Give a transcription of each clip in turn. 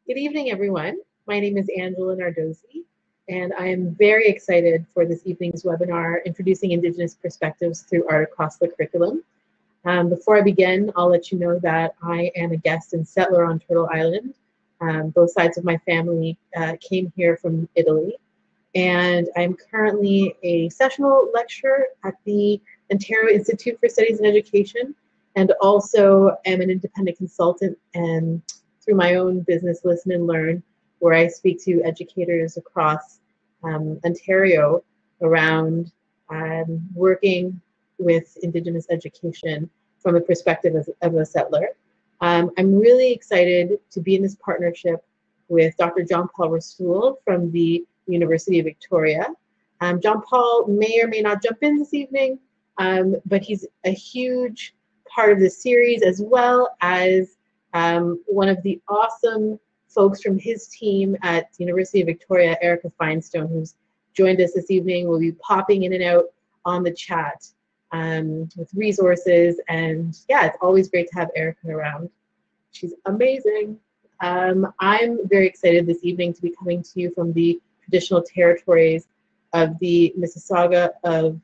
Good evening, everyone. My name is Angela Nardozi, and I am very excited for this evening's webinar, Introducing Indigenous Perspectives Through Art Across the Curriculum. Before I begin, I'll let you know that I am a guest and settler on Turtle Island. Both sides of my family came here from Italy, and I'm currently a sessional lecturer at the Ontario Institute for Studies in Education, and also am an independent consultant and through my own business, Listen and Learn, where I speak to educators across Ontario around working with Indigenous education from the perspective of a settler. I'm really excited to be in this partnership with Dr. John Paul Restoule from the University of Victoria. John Paul may or may not jump in this evening, but he's a huge part of this series, as well as one of the awesome folks from his team at the University of Victoria, Erica Finestone, who's joined us this evening, will be popping in and out on the chat with resources. And yeah, it's always great to have Erica around. She's amazing. I'm very excited this evening to be coming to you from the traditional territories of the Mississauga of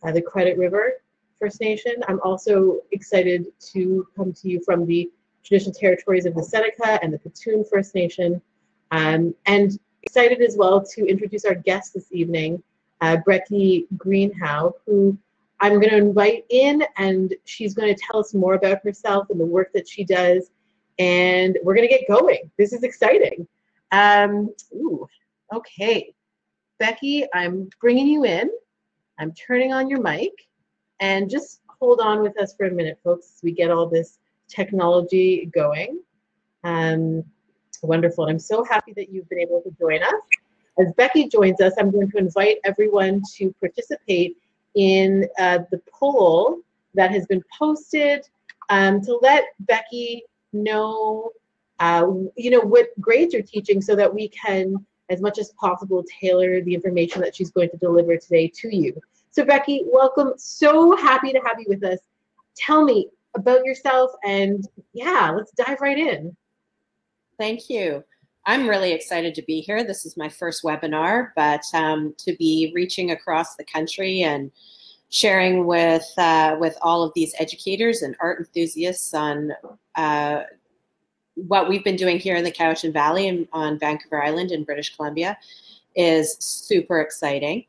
the Credit River First Nation. I'm also excited to come to you from the traditional territories of the Seneca and the Petun First Nation, and excited as well to introduce our guest this evening, Becky Greenhow, who I'm going to invite in, and she's going to tell us more about herself and the work that she does, and we're going to get going. This is exciting. Okay, Becky, I'm bringing you in. I'm turning on your mic, and just hold on with us for a minute, folks, as we get all this technology going. Wonderful. I'm so happy that you've been able to join us. As Becky joins us, I'm going to invite everyone to participate in the poll that has been posted to let Becky know, what grades you're teaching, so that we can, as much as possible, tailor the information that she's going to deliver today to you. So Becky, welcome. So happy to have you with us. Tell me about yourself, and yeah, let's dive right in. Thank you. I'm really excited to be here. This is my first webinar, but to be reaching across the country and sharing with all of these educators and art enthusiasts on what we've been doing here in the Cowichan Valley and on Vancouver Island in British Columbia is super exciting.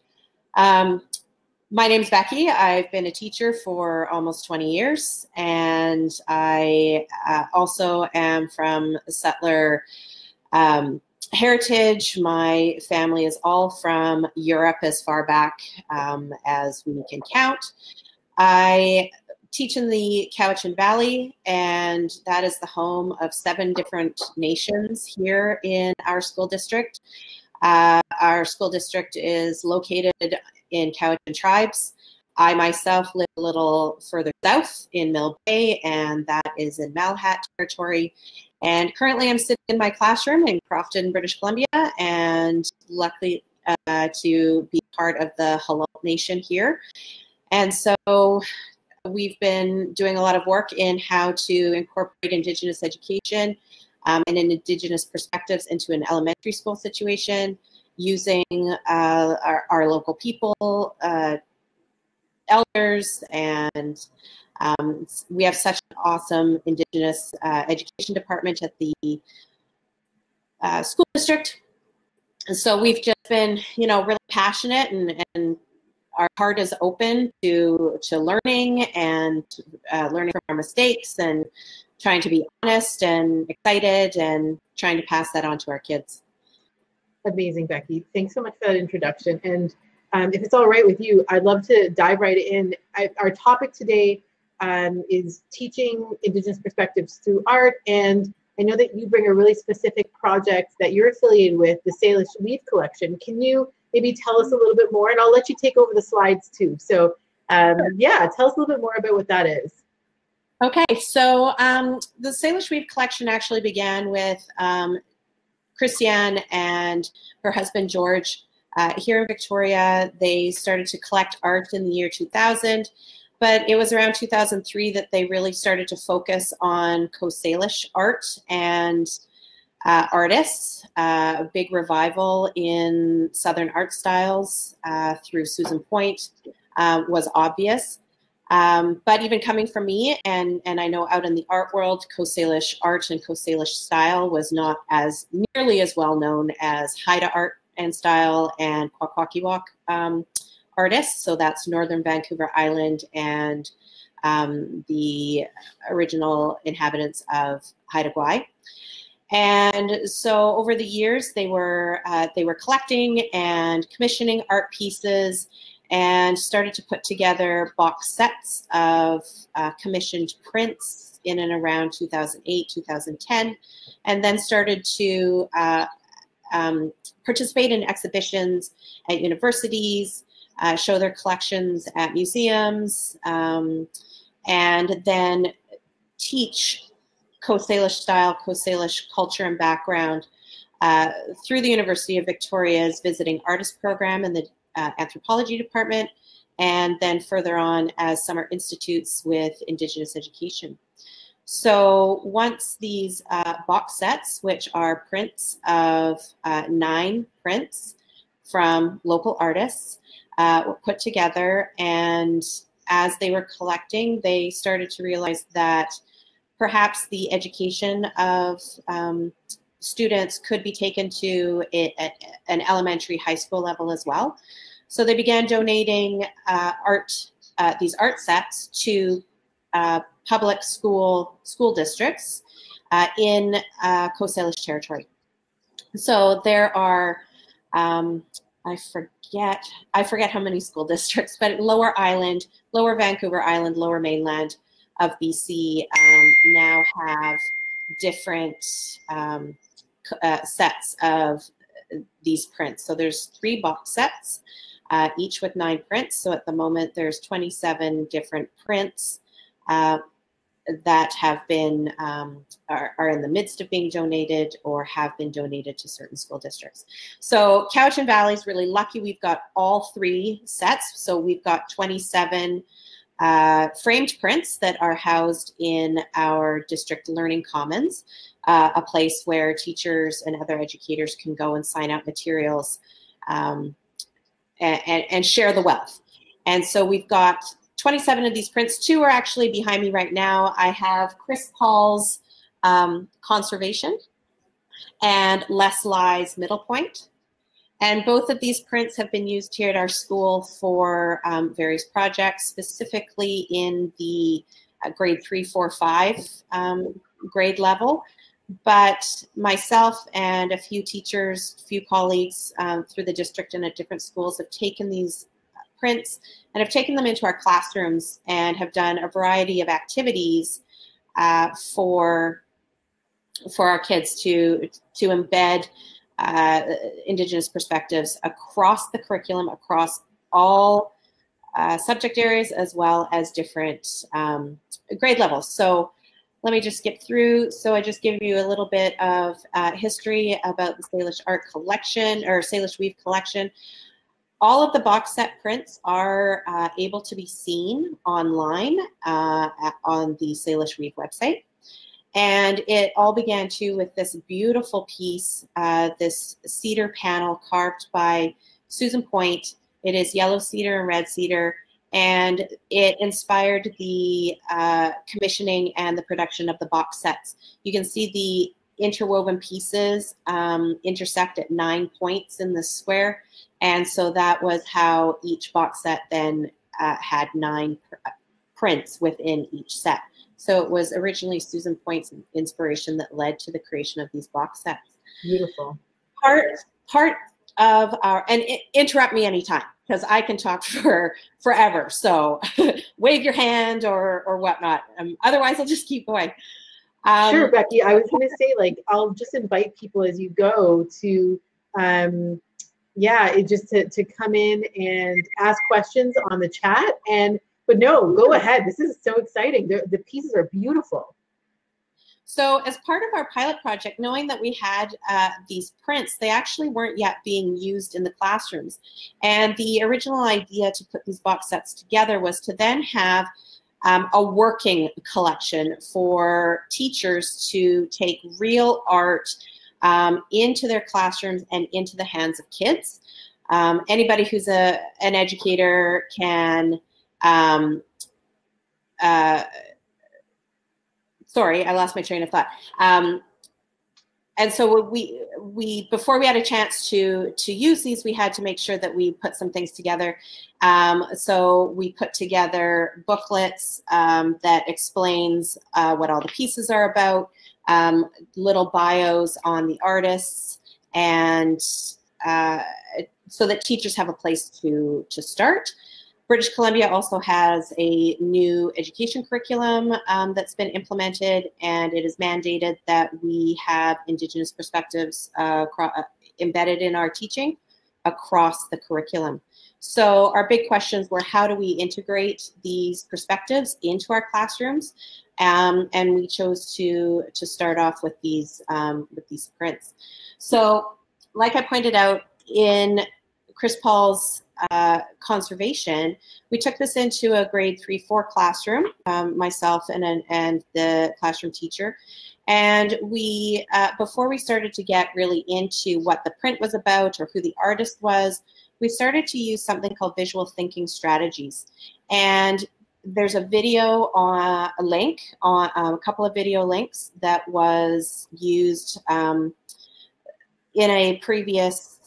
My name's Becky. I've been a teacher for almost 20 years, and I also am from settler heritage. My family is all from Europe as far back as we can count. I teach in the Cowichan Valley, and that is the home of 7 different nations here in our school district. Our school district is located in Cowichan tribes. I myself live a little further south in Mill Bay, and that is in Malahat territory. And currently I'm sitting in my classroom in Crofton, British Columbia, and lucky to be part of the Halal Nation here. And so we've been doing a lot of work in how to incorporate Indigenous education and Indigenous perspectives into an elementary school situation, using our local people, elders, and we have such an awesome Indigenous education department at the school district. And so we've just been, really passionate, and our heart is open to learning and learning from our mistakes, and trying to be honest and excited, and trying to pass that on to our kids. Amazing, Becky. Thanks so much for that introduction. And if it's all right with you, I'd love to dive right in. Our topic today is teaching Indigenous perspectives through art. And I know that you bring a really specific project that you're affiliated with, the Salish Weave Collection. Can you maybe tell us a little bit more? And I'll let you take over the slides too. So yeah, tell us a little bit more about what that is. Okay, so the Salish Weave Collection actually began with Christiane and her husband George here in Victoria. They started to collect art in the year 2000, but it was around 2003 that they really started to focus on Coast Salish art and artists. A big revival in Southern art styles through Susan Point was obvious. But even coming from me, and I know out in the art world, Coast Salish art and Coast Salish style was not as nearly as well known as Haida art and style and Kwakwaka'wakw artists. So that's Northern Vancouver Island and the original inhabitants of Haida Gwaii. And so over the years, they were collecting and commissioning art pieces and started to put together box sets of commissioned prints in and around 2008, 2010, and then started to participate in exhibitions at universities, show their collections at museums, and then teach Coast Salish style, Coast Salish culture and background through the University of Victoria's Visiting Artist Program in the Anthropology Department, and then further on as summer institutes with Indigenous education. So once these box sets, which are prints of 9 prints from local artists, were put together, and as they were collecting, they started to realize that perhaps the education of students could be taken to an elementary, high school level as well. So they began donating these art sets to public school districts in Coast Salish territory. So there are, I forget how many school districts, but Lower Island, Lower Vancouver Island, Lower Mainland of BC now have different sets of these prints. So there's 3 box sets, each with 9 prints. So at the moment there's 27 different prints that have been, are in the midst of being donated or have been donated to certain school districts. So Cowichan Valley is really lucky. We've got all 3 sets. So we've got 27 framed prints that are housed in our district learning commons, a place where teachers and other educators can go and sign out materials and share the wealth. And so we've got 27 of these prints. 2 are actually behind me right now. I have Chris Paul's Conservation and Les Ly's Middle Point. And both of these prints have been used here at our school for various projects, specifically in the grade 3, 4, 5 grade level. But myself and a few teachers, a few colleagues through the district and at different schools have taken these prints and have taken them into our classrooms and have done a variety of activities for our kids to embed Indigenous perspectives across the curriculum, across all subject areas, as well as different grade levels. So let me just skip through. So I just give you a little bit of history about the Salish art collection, or Salish Weave collection. All of the box set prints are able to be seen online on the Salish Weave website. And it all began too with this beautiful piece, this cedar panel carved by Susan Point. It is yellow cedar and red cedar, and it inspired the commissioning and the production of the box sets. You can see the interwoven pieces intersect at 9 points in the square, and so that was how each box set then had 9 prints within each set. So it was originally Susan Point's inspiration that led to the creation of these box sets. Beautiful. Part of our, and interrupt me anytime, because I can talk for forever. So wave your hand or whatnot. Otherwise, I'll just keep going. Sure, Becky. I was going to say, like, I'll just invite people as you go to, to come in and ask questions on the chat. But no, go ahead. This is so exciting. The pieces are beautiful. So as part of our pilot project, knowing that we had these prints, they actually weren't yet being used in the classrooms. And the original idea to put these box sets together was to then have a working collection for teachers to take real art into their classrooms and into the hands of kids. Anybody who's an educator can, sorry, I lost my train of thought. And so we before we had a chance to use these, we had to make sure that we put some things together. So we put together booklets that explains what all the pieces are about, little bios on the artists, and so that teachers have a place to start. British Columbia also has a new education curriculum that's been implemented, and it is mandated that we have Indigenous perspectives embedded in our teaching across the curriculum. So our big questions were, how do we integrate these perspectives into our classrooms? And we chose to start off with these prints. So, like I pointed out in Chris Paul's conservation, we took this into a grade 3-4 classroom, myself and the classroom teacher. And we, before we started to get really into what the print was about or who the artist was, we started to use something called visual thinking strategies. And there's a video on a link, on a couple of video links that was used in a previous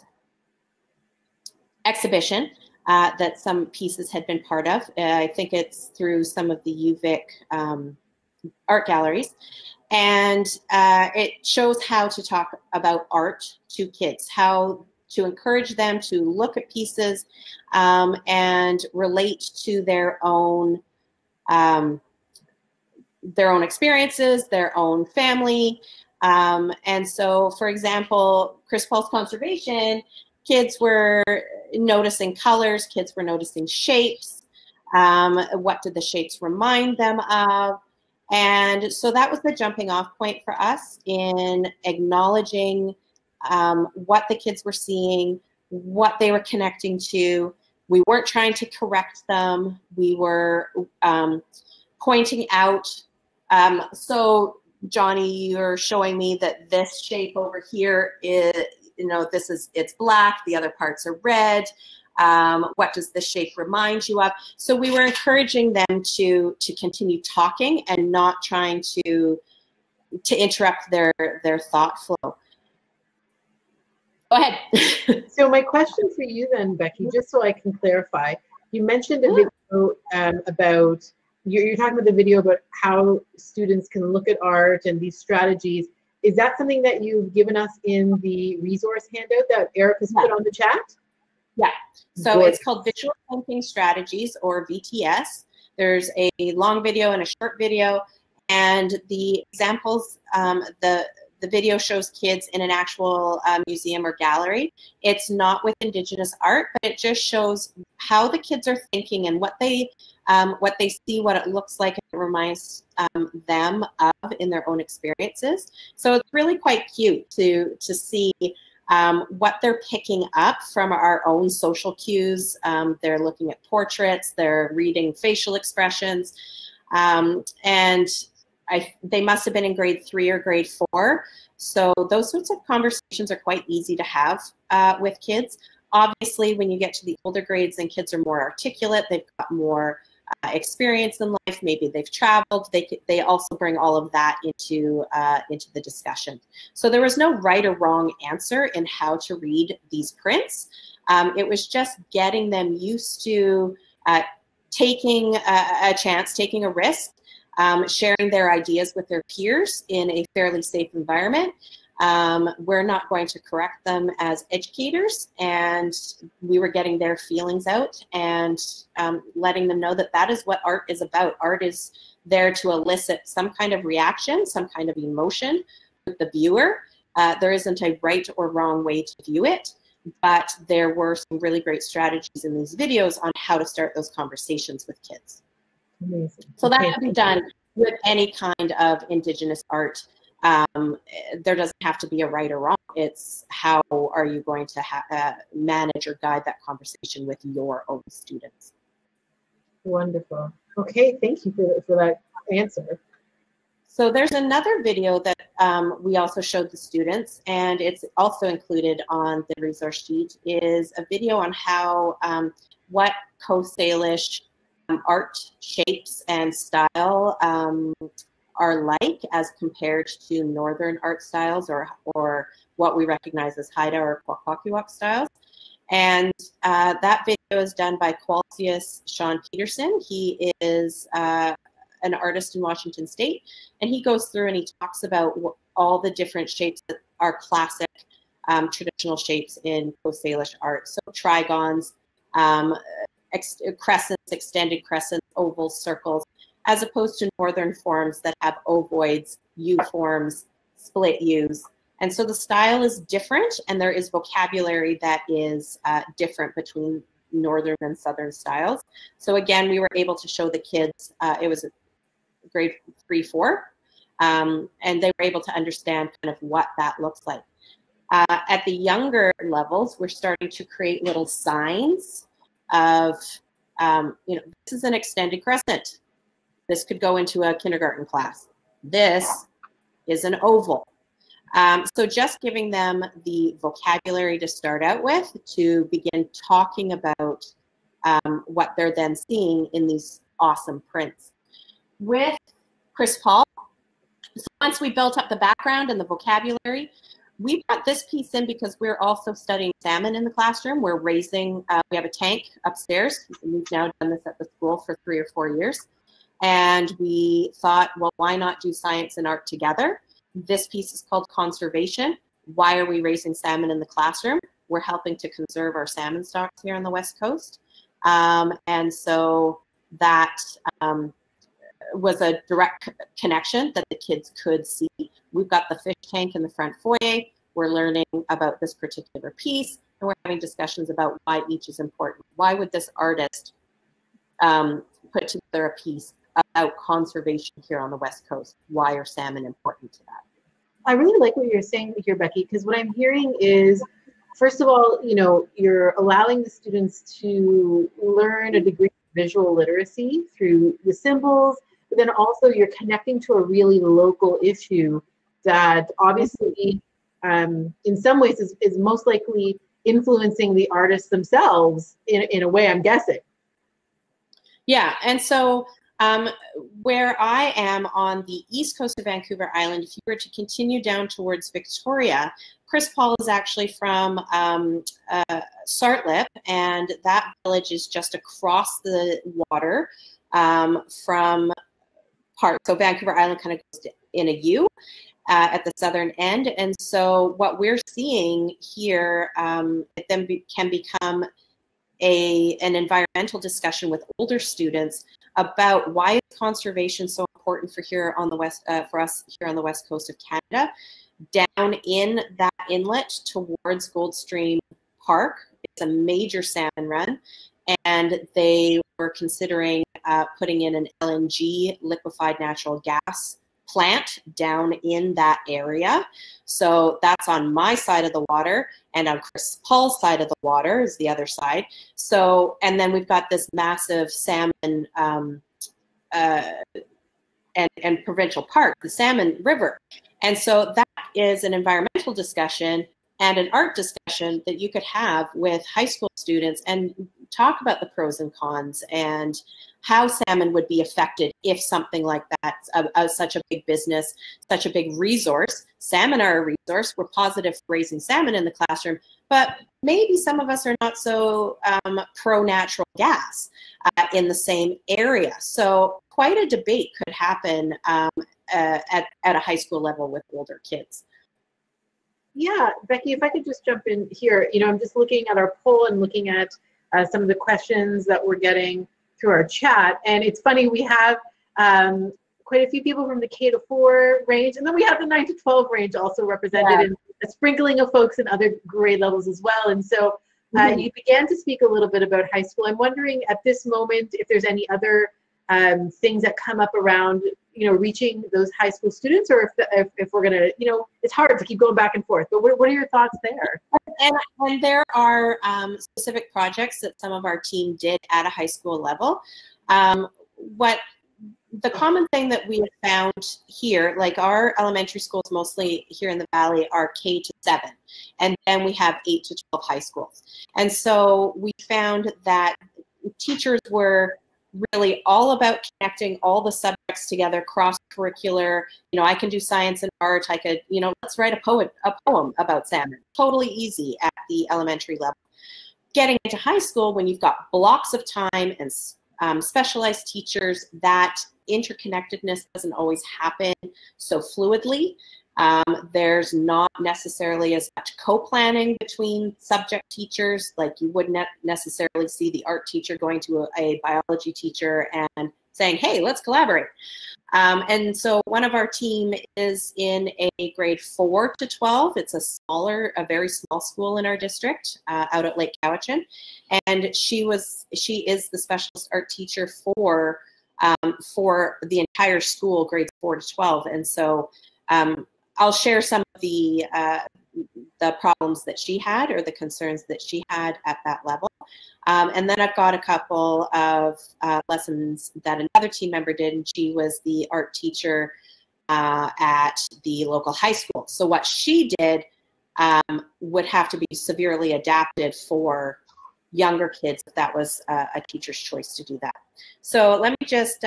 exhibition that some pieces had been part of. I think it's through some of the UVic art galleries. And it shows how to talk about art to kids, how to encourage them to look at pieces and relate to their own experiences, their own family. And so, for example, Chris Paul's conservation, kids were noticing colors, kids were noticing shapes. What did the shapes remind them of? And so that was the jumping off point for us in acknowledging what the kids were seeing, what they were connecting to. We weren't trying to correct them. We were pointing out. So Johnny, you're showing me that this shape over here is, it's black, the other parts are red. What does this shape remind you of? So we were encouraging them to continue talking and not trying to interrupt their thought flow. Go ahead. So my question for you then, Becky, just so I can clarify, you mentioned a video about, you're talking about the video about how students can look at art and these strategies. Is that something that you've given us in the resource handout that Eric has put on the chat? Yeah. So it's called Visual Thinking Strategies, or VTS. There's a long video and a short video, and the examples, the video shows kids in an actual museum or gallery. It's not with Indigenous art, but it just shows how the kids are thinking and what they see, what it looks like. It reminds them of in their own experiences. So it's really quite cute to see what they're picking up from our own social cues. They're looking at portraits, they're reading facial expressions, and they must have been in grade 3 or grade 4. So those sorts of conversations are quite easy to have with kids. Obviously, when you get to the older grades and kids are more articulate, they've got more experience in life, maybe they've traveled, they also bring all of that into the discussion. So there was no right or wrong answer in how to read these prints. It was just getting them used to taking a chance, taking a risk, sharing their ideas with their peers in a fairly safe environment. We're not going to correct them as educators, and we were getting their feelings out and letting them know that that is what art is about. Art is there to elicit some kind of reaction, some kind of emotion with the viewer. There isn't a right or wrong way to view it, but there were some really great strategies in these videos on how to start those conversations with kids. Amazing. So that can be done with any kind of Indigenous art. There doesn't have to be a right or wrong. It's how are you going to manage or guide that conversation with your own students. Wonderful. Okay, thank you for that answer. So there's another video that we also showed the students, and it's also included on the resource sheet, is a video on how what Coast Salish art shapes and style are like as compared to Northern art styles or what we recognize as Haida or Kwakwaka'wakw styles. And that video is done by Qualcius Sean Peterson. He is an artist in Washington State, and he goes through and he talks about all the different shapes that are classic traditional shapes in Coast Salish art. So trigons, crescents, extended crescents, ovals, circles, as opposed to Northern forms that have ovoids, U forms, split U's. And so the style is different, and there is vocabulary that is different between Northern and Southern styles. So again, we were able to show the kids, it was grade 3-4, and they were able to understand kind of what that looks like. At the younger levels, we're starting to create little signs of, you know, this is an extended crescent. This could go into a kindergarten class. This is an oval. So just giving them the vocabulary to start out with to begin talking about what they're then seeing in these awesome prints. With Chris Paul, so once we built up the background and the vocabulary, we brought this piece in because we're also studying salmon in the classroom. We're raising, we have a tank upstairs. We've now done this at the school for 3 or 4 years. And we thought, well, why not do science and art together? This piece is called Conservation. Why are we raising salmon in the classroom? We're helping to conserve our salmon stocks here on the West Coast. And so that was a direct connection that the kids could see. We've got the fish tank in the front foyer. We're learning about this particular piece, and we're having discussions about why each is important. Why would this artist put together a piece about conservation here on the West Coast? Why are salmon important to that? I really like what you're saying here, Becky, because what I'm hearing is, first of all, you know, you're allowing the students to learn a degree of visual literacy through the symbols, but then also you're connecting to a really local issue that obviously in some ways is most likely influencing the artists themselves in a way, I'm guessing. Yeah, and so where I am on the east coast of Vancouver Island, if you were to continue down towards Victoria, Chris Paul is actually from Sartlip, and that village is just across the water from part. So Vancouver Island kind of goes in a U at the southern end, and so what we're seeing here, it then can become an environmental discussion with older students about why is conservation so important for here on the west for us here on the west coast of Canada. Down in that inlet towards Goldstream Park, it's a major salmon run, and they were considering putting in an LNG, liquefied natural gas plant down in that area. So that's on my side of the water, and on Chris Paul's side of the water is the other side. So, and then we've got this massive salmon and provincial park, the Salmon River. And so that is an environmental discussion and an art discussion that you could have with high school students and talk about the pros and cons and how salmon would be affected if something like that, such a big business, such a big resource. Salmon are a resource. We're positive for raising salmon in the classroom, but maybe some of us are not so pro-natural gas in the same area. So quite a debate could happen at a high school level with older kids. Yeah, Becky, if I could just jump in here, you know, I'm just looking at our poll and looking at some of the questions that we're getting through our chat. And it's funny, we have quite a few people from the K-4 range, and then we have the 9-12 range also represented, and a sprinkling of folks in other grade levels as well. And so you began to speak a little bit about high school. I'm wondering at this moment if there's any other things that come up around, you know, reaching those high school students, or if we're gonna, you know, it's hard to keep going back and forth, but what are your thoughts there? And there are specific projects that some of our team did at a high school level. What the common thing that we have found here, like our elementary schools mostly here in the Valley are K to 7, and then we have 8 to 12 high schools. And so we found that teachers were really all about connecting all the subjects together, cross-curricular. You know, I can do science and art. I could, you know, let's write a poem about salmon. Totally easy at the elementary level. Getting into high school, when you've got blocks of time and specialized teachers, that interconnectedness doesn't always happen so fluidly. There's not necessarily as much co-planning between subject teachers, like you wouldn't necessarily see the art teacher going to a biology teacher and saying, hey, let's collaborate. And so one of our team is in a grade 4 to 12. It's a very small school in our district out at Lake Cowichan. And she is the specialist art teacher for the entire school, grades 4 to 12. And so I'll share some of the problems that she had, or the concerns that she had at that level. And then I've got a couple of lessons that another team member did, and she was the art teacher at the local high school. So what she did would have to be severely adapted for younger kids if that was a teacher's choice to do that. So let me just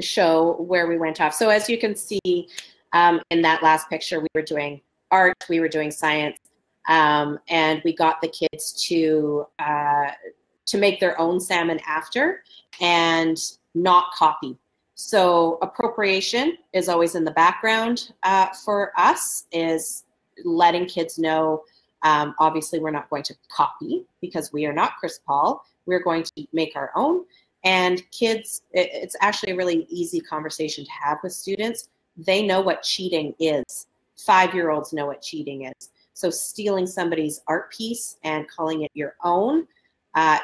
show where we went off. So as you can see in that last picture, we were doing art, we were doing science, and we got the kids to make their own salmon after and not copy. So appropriation is always in the background for us, is letting kids know, obviously we're not going to copy because we are not Chris Paul. We're going to make our own. And kids, it's actually a really easy conversation to have with students. They know what cheating is. 5-year-olds know what cheating is. So stealing somebody's art piece and calling it your own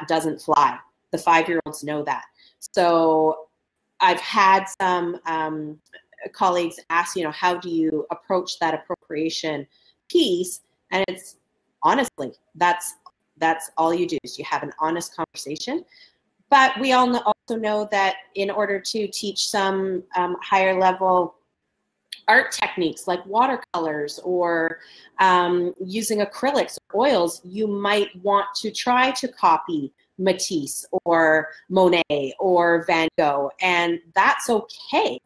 doesn't fly. The 5-year-olds know that. So I've had some colleagues ask, you know, how do you approach that appropriation piece? And it's honestly, that's all you do, is you have an honest conversation. But we all also know that in order to teach some higher level art techniques like watercolors or using acrylics or oils, you might want to try to copy Matisse or Monet or Van Gogh, and that's okay,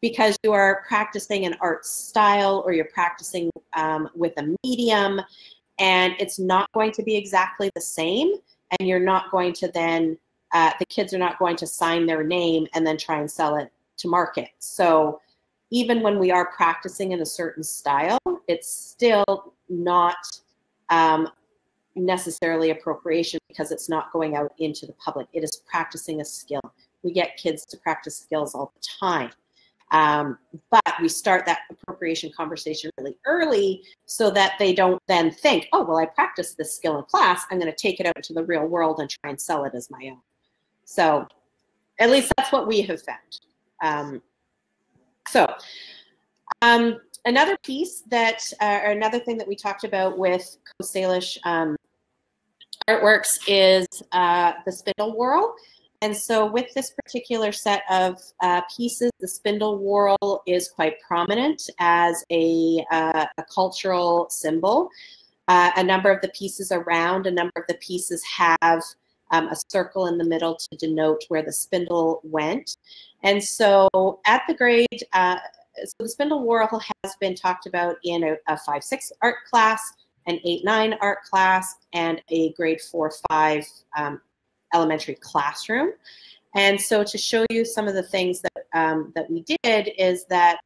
because you are practicing an art style, or you're practicing with a medium, and it's not going to be exactly the same, and you're not going to then, the kids are not going to sign their name and then try and sell it to market. So even when we are practicing in a certain style, it's still not necessarily appropriation, because it's not going out into the public. It is practicing a skill. We get kids to practice skills all the time. But we start that appropriation conversation really early so that they don't then think, oh, well, I practiced this skill in class, I'm going to take it out into the real world and try and sell it as my own. So at least that's what we have found. Another piece that, or another thing that we talked about with Coast Salish artworks is the spindle whorl. And so with this particular set of pieces, the spindle whorl is quite prominent as a cultural symbol. A number of the pieces are round, a number of the pieces have a circle in the middle to denote where the spindle went. And so at the grade, so the spindle whorl has been talked about in a 5-6 art class, an 8-9 art class, and a grade 4-5 elementary classroom. And so to show you some of the things that that we did is that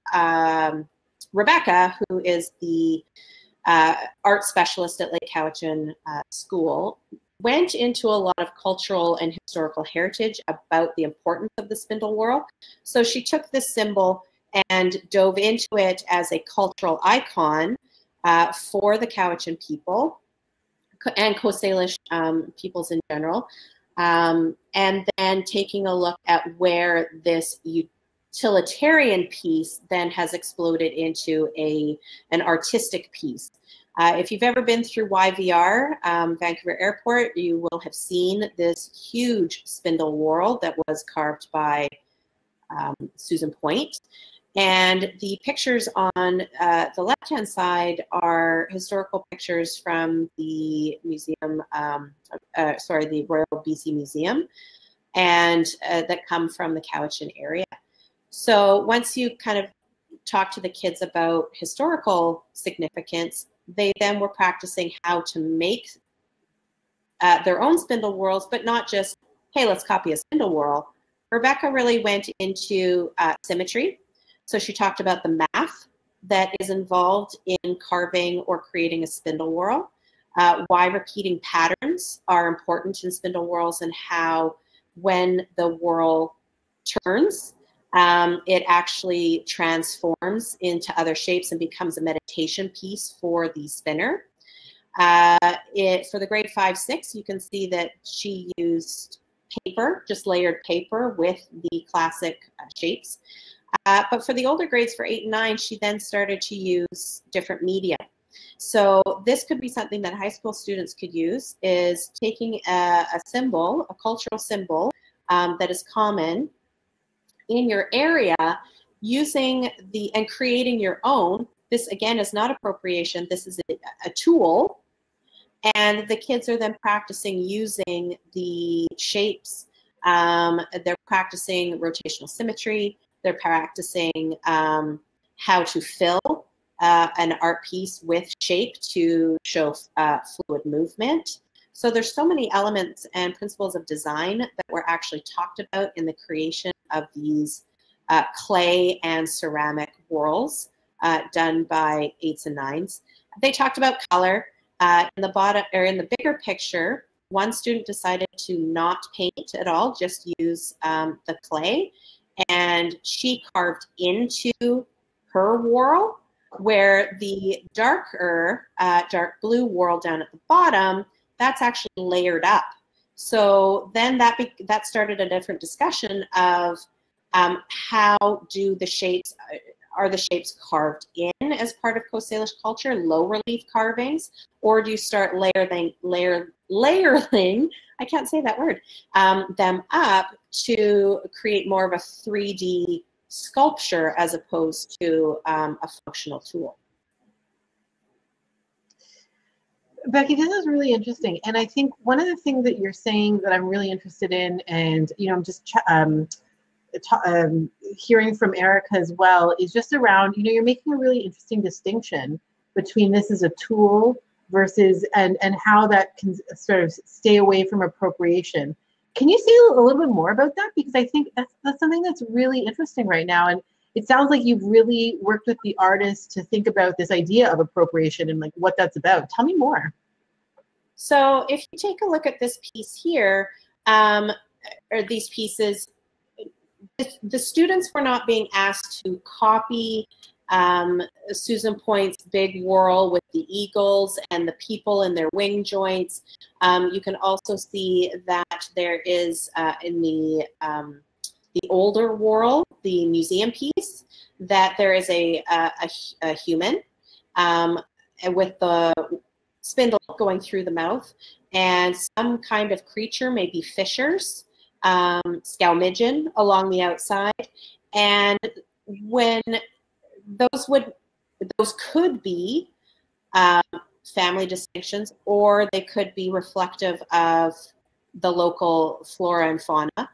Rebecca, who is the art specialist at Lake Cowichan School, went into a lot of cultural and historical heritage about the importance of the spindle whorl. So she took this symbol and dove into it as a cultural icon for the Cowichan people and Coast Salish peoples in general. And then taking a look at where this utilitarian piece then has exploded into an artistic piece. If you've ever been through YVR, Vancouver Airport, you will have seen this huge spindle whorl that was carved by Susan Point. And the pictures on the left-hand side are historical pictures from the museum, the Royal BC Museum, and that come from the Cowichan area. So once you kind of talk to the kids about historical significance, they then were practicing how to make their own spindle whorls, but not just, hey, let's copy a spindle whorl. Rebecca really went into symmetry. So she talked about the math that is involved in carving or creating a spindle whorl, why repeating patterns are important in spindle whorls, and how when the whorl turns, it actually transforms into other shapes and becomes a meditation piece for the spinner. For the grade 5-6, you can see that she used paper, just layered paper with the classic shapes. But for the older grades, for 8 and 9, she then started to use different media. So this could be something that high school students could use, is taking a symbol, a cultural symbol that is common in your area, using and creating your own. This, again, is not appropriation. This is a tool. And the kids are then practicing using the shapes. They're practicing rotational symmetry. They're practicing how to fill an art piece with shape to show fluid movement. So there's so many elements and principles of design that were actually talked about in the creation of these clay and ceramic whorls done by 8s and 9s. They talked about color. In the bottom, or in the bigger picture, one student decided to not paint at all, just use the clay, and she carved into her whorl, where the darker, dark blue whorl down at the bottom, that's actually layered up. So then that started a different discussion of how do the shapes, are the shapes carved in as part of Coast Salish culture, low relief carvings, or do you start layering, I can't say that word, them up to create more of a 3D sculpture as opposed to a functional tool? Becky, this is really interesting. And I think one of the things that you're saying that I'm really interested in, and I'm just hearing from Erica as well, is just around, you're making a really interesting distinction between this as a tool versus, and how that can sort of stay away from appropriation. Can you say a little bit more about that? Because I think that's something that's really interesting right now. And it sounds like you've really worked with the artists to think about this idea of appropriation and like what that's about. Tell me more. So if you take a look at this piece here, or these pieces, the students were not being asked to copy Susan Point's big whorl with the eagles and the people in their wing joints. You can also see that there is in the older whorl, the museum piece, that there is a human with the spindle going through the mouth, and some kind of creature, maybe fishers, Scowmidgeon along the outside. And when those could be family distinctions, or they could be reflective of the local flora and fauna.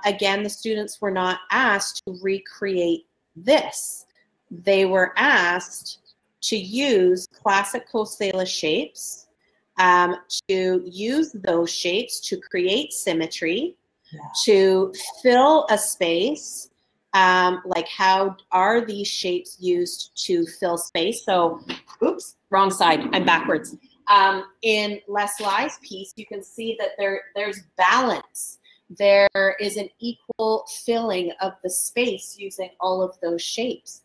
Again, the students were not asked to recreate this. They were asked to use classic Coast Salish shapes, to use those shapes to create symmetry, to fill a space. Like, how are these shapes used to fill space? So, oops, wrong side, I'm backwards. In Leslie's piece, you can see that there's balance. There is an equal filling of the space using all of those shapes.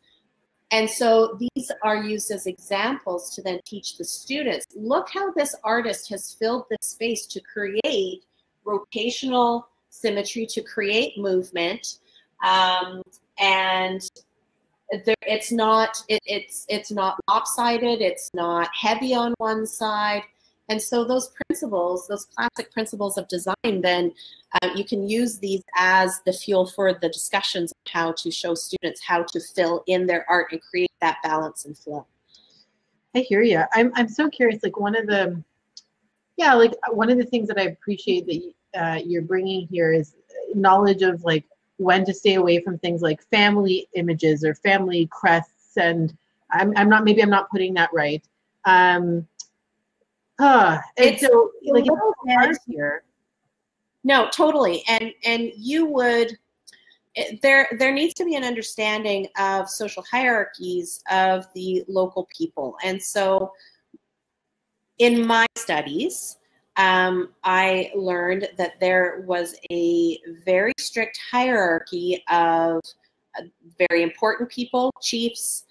And so these are used as examples to then teach the students, look how this artist has filled this space to create rotational symmetry, to create movement. And it's not lopsided, it's not heavy on one side. And so those principles, those classic principles of design, then you can use these as the fuel for the discussions on how to show students how to fill in their art and create that balance and flow. I hear you. I'm so curious. Like one of the things that I appreciate that you're bringing here is knowledge of like when to stay away from things like family images or family crests, and I'm not putting that right. And It's so like it's here. No, totally. And you would, there needs to be an understanding of social hierarchies of the local people. And so in my studies, I learned that there was a very strict hierarchy of very important people, chiefs,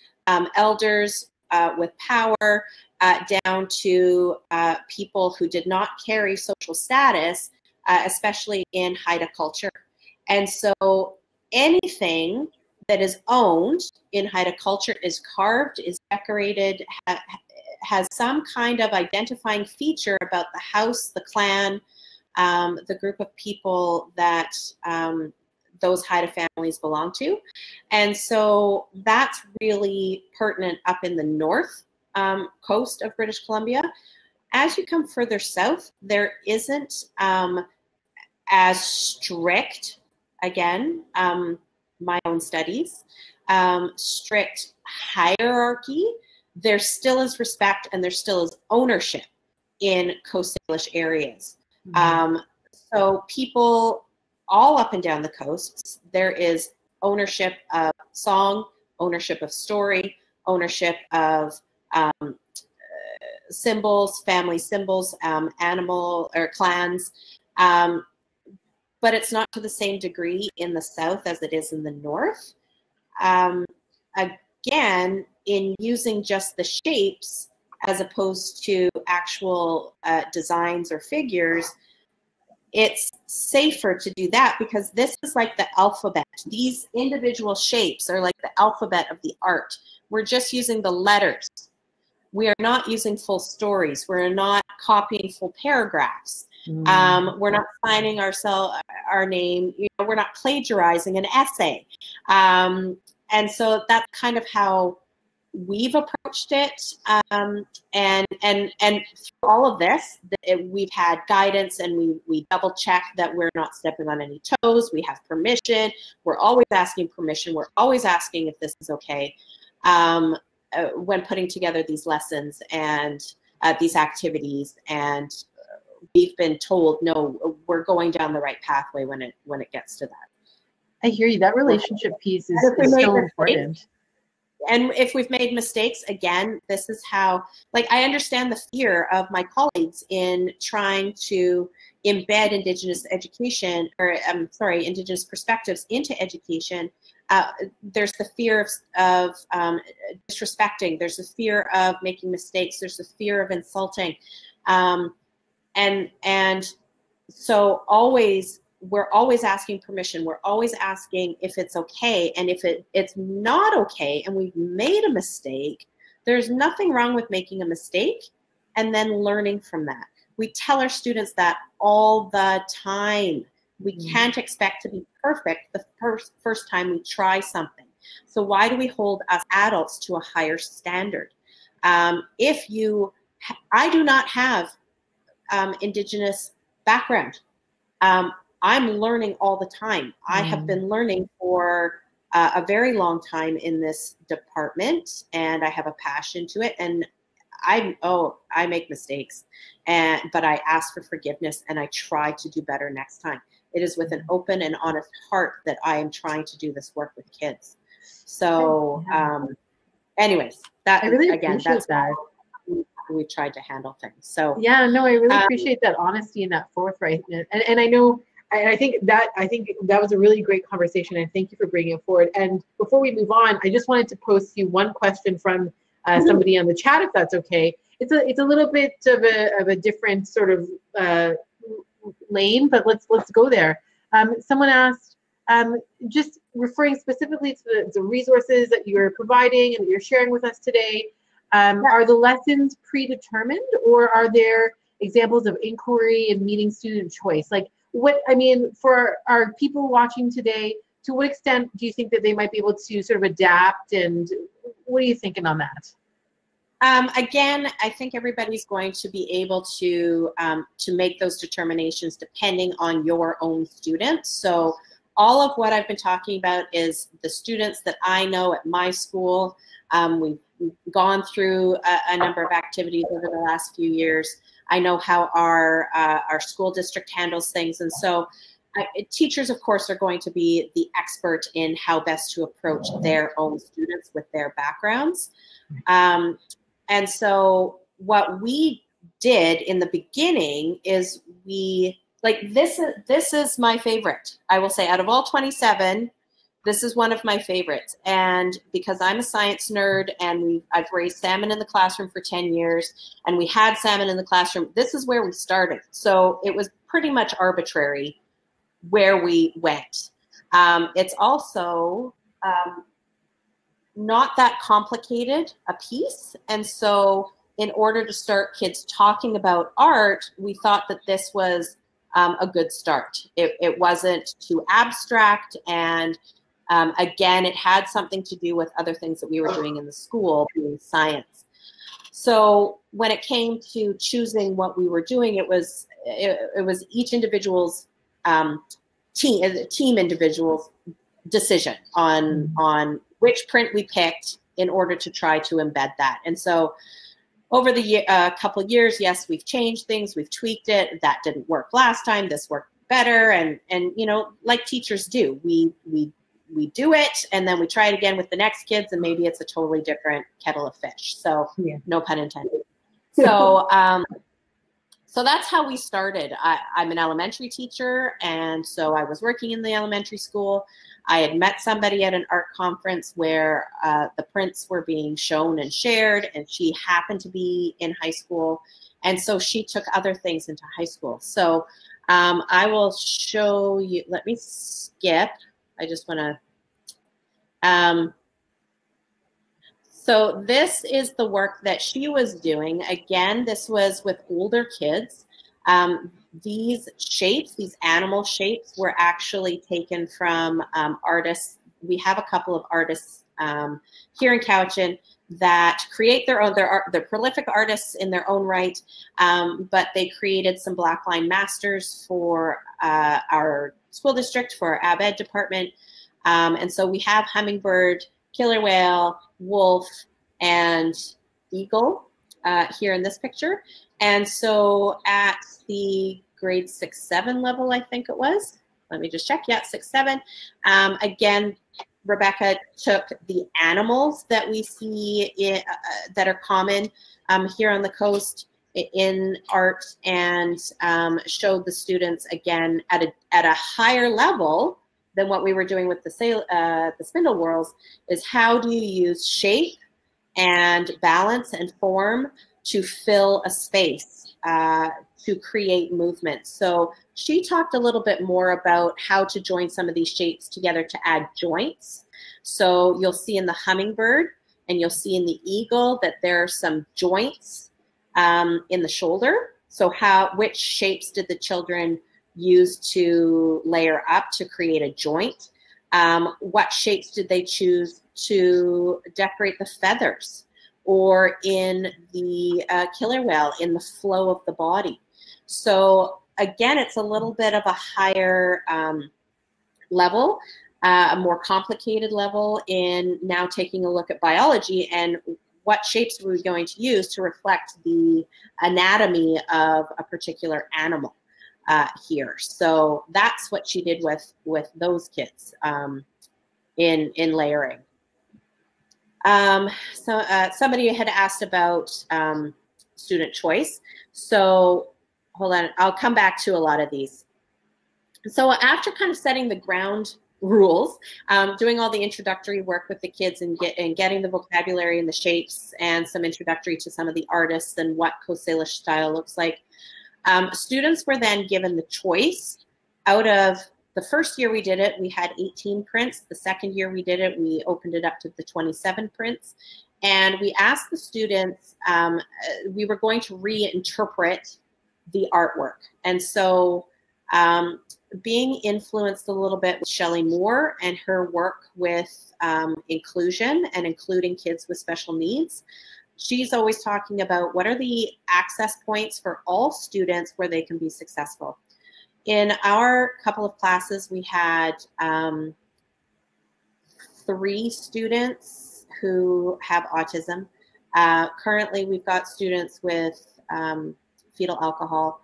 elders with power, down to people who did not carry social status, especially in Haida culture. And so anything that is owned in Haida culture is carved, is decorated, has some kind of identifying feature about the house, the clan, the group of people that those Haida families belong to. And so that's really pertinent up in the north coast of British Columbia. As you come further south, there isn't as strict, again, my own studies, strict hierarchy. There still is respect and there still is ownership in Coast Salish areas. Mm-hmm. So people all up and down the coasts, there is ownership of song, ownership of story, ownership of symbols, family symbols, animal or clans. But it's not to the same degree in the south as it is in the north. Again, in using just the shapes as opposed to actual designs or figures, it's safer to do that because this is like the alphabet. These individual shapes are like the alphabet of the art. We're just using the letters. We are not using full stories. We're not copying full paragraphs. We're not signing our name. You know, we're not plagiarizing an essay. And so that's kind of how we've approached it. And through all of this, we've had guidance and we double check that we're not stepping on any toes. We have permission. We're always asking permission. We're always asking if this is okay when putting together these lessons and these activities. And we've been told, no, we're going down the right pathway when it gets to that. I hear you. That relationship piece is so important. And if we've made mistakes, again, this is how, like, I understand the fear of my colleagues in trying to embed Indigenous education, or Indigenous perspectives into education. There's the fear of disrespecting. There's the fear of making mistakes. There's the fear of insulting. And so we're always asking permission. We're always asking if it's okay. And if it's not okay and we've made a mistake, there's nothing wrong with making a mistake and then learning from that. We tell our students that all the time. We can't expect to be perfect the first time we try something. So why do we hold us adults to a higher standard? I do not have Indigenous background. I'm learning all the time. I have been learning for a very long time in this department, and I have a passion to it. And I make mistakes, but I ask for forgiveness and I try to do better next time. It is with an open and honest heart that I am trying to do this work with kids. So, anyways, that I really again, appreciate that. We tried to handle things. So yeah, no, I really appreciate that honesty and that forthrightness. And I know. I think that was a really great conversation, and thank you for bringing it forward. And before we move on, I just wanted to pose you one question from somebody on the chat, if that's okay. It's a little bit of a different sort of lane, but let's go there. Someone asked, just referring specifically to the resources that you're providing and that you're sharing with us today. Are the lessons predetermined, or are there examples of inquiry and meeting student choice? Like what, I mean, for our people watching today, to what extent do you think that they might be able to sort of adapt, and what are you thinking on that? Again, I think everybody's going to be able to make those determinations depending on your own students. So all of what I've been talking about is the students that I know at my school. We've gone through a number of activities over the last few years. I know how our school district handles things, and so teachers, of course, are going to be the expert in how best to approach their own students with their backgrounds. And so what we did in the beginning is this is my favorite. I will say, out of all 27, this is one of my favorites. And because I'm a science nerd and I've raised salmon in the classroom for 10 years, and we had salmon in the classroom, this is where we started. So it was pretty much arbitrary where we went. It's also not that complicated a piece. And so in order to start kids talking about art, we thought that this was a good start. It wasn't too abstract. And again, it had something to do with other things that we were doing in the school, doing science. So when it came to choosing what we were doing, it was each individual's team individual's decision on which print we picked in order to try to embed that. And so over the couple of years, yes, we've changed things, we've tweaked it. That didn't work last time, this worked better. And you know, like teachers do, we do it, and then we try it again with the next kids, and maybe it's a totally different kettle of fish. So yeah. No pun intended. So so that's how we started. I'm an elementary teacher, and so I was working in the elementary school. I had met somebody at an art conference where the prints were being shown and shared, and she happened to be in high school, and so she took other things into high school. So I will show you, let me skip. I just want to, so this is the work that she was doing. Again, this was with older kids. These shapes, these animal shapes, were actually taken from artists. We have a couple of artists here in Cowichan that create their own, they're prolific artists in their own right, but they created some blackline masters for our school district, for our AB Ed department. And so we have hummingbird, killer whale, wolf, and eagle here in this picture. And so at the grade 6-7 level, I think it was, let me just check, yeah, 6-7. Again, Rebecca took the animals that we see that are common here on the coast in art, and showed the students, again, at a higher level than what we were doing with the spindle whorls, is how do you use shape and balance and form to fill a space, to create movement. So she talked a little bit more about how to join some of these shapes together to add joints. So you'll see in the hummingbird and you'll see in the eagle that there are some joints in the shoulder. So which shapes did the children use to layer up to create a joint? What shapes did they choose to decorate the feathers, or in the killer whale, in the flow of the body? So again, it's a little bit of a higher level, a more complicated level in now taking a look at biology and what shapes we're going to use to reflect the anatomy of a particular animal here. So that's what she did with those kids in layering. So somebody had asked about student choice. So hold on, I'll come back to a lot of these. So after kind of setting the ground rules, doing all the introductory work with the kids and getting the vocabulary and the shapes and some introductory to some of the artists and what Coast Salish style looks like, students were then given the choice. Out of the first year we did it, we had 18 prints. The second year we did it, we opened it up to the 27 prints. And we asked the students, we were going to reinterpret the artwork. And so being influenced a little bit with Shelley Moore and her work with inclusion and including kids with special needs, she's always talking about what are the access points for all students where they can be successful. In our couple of classes, we had 3 students who have autism. Currently, we've got students with fetal alcohol.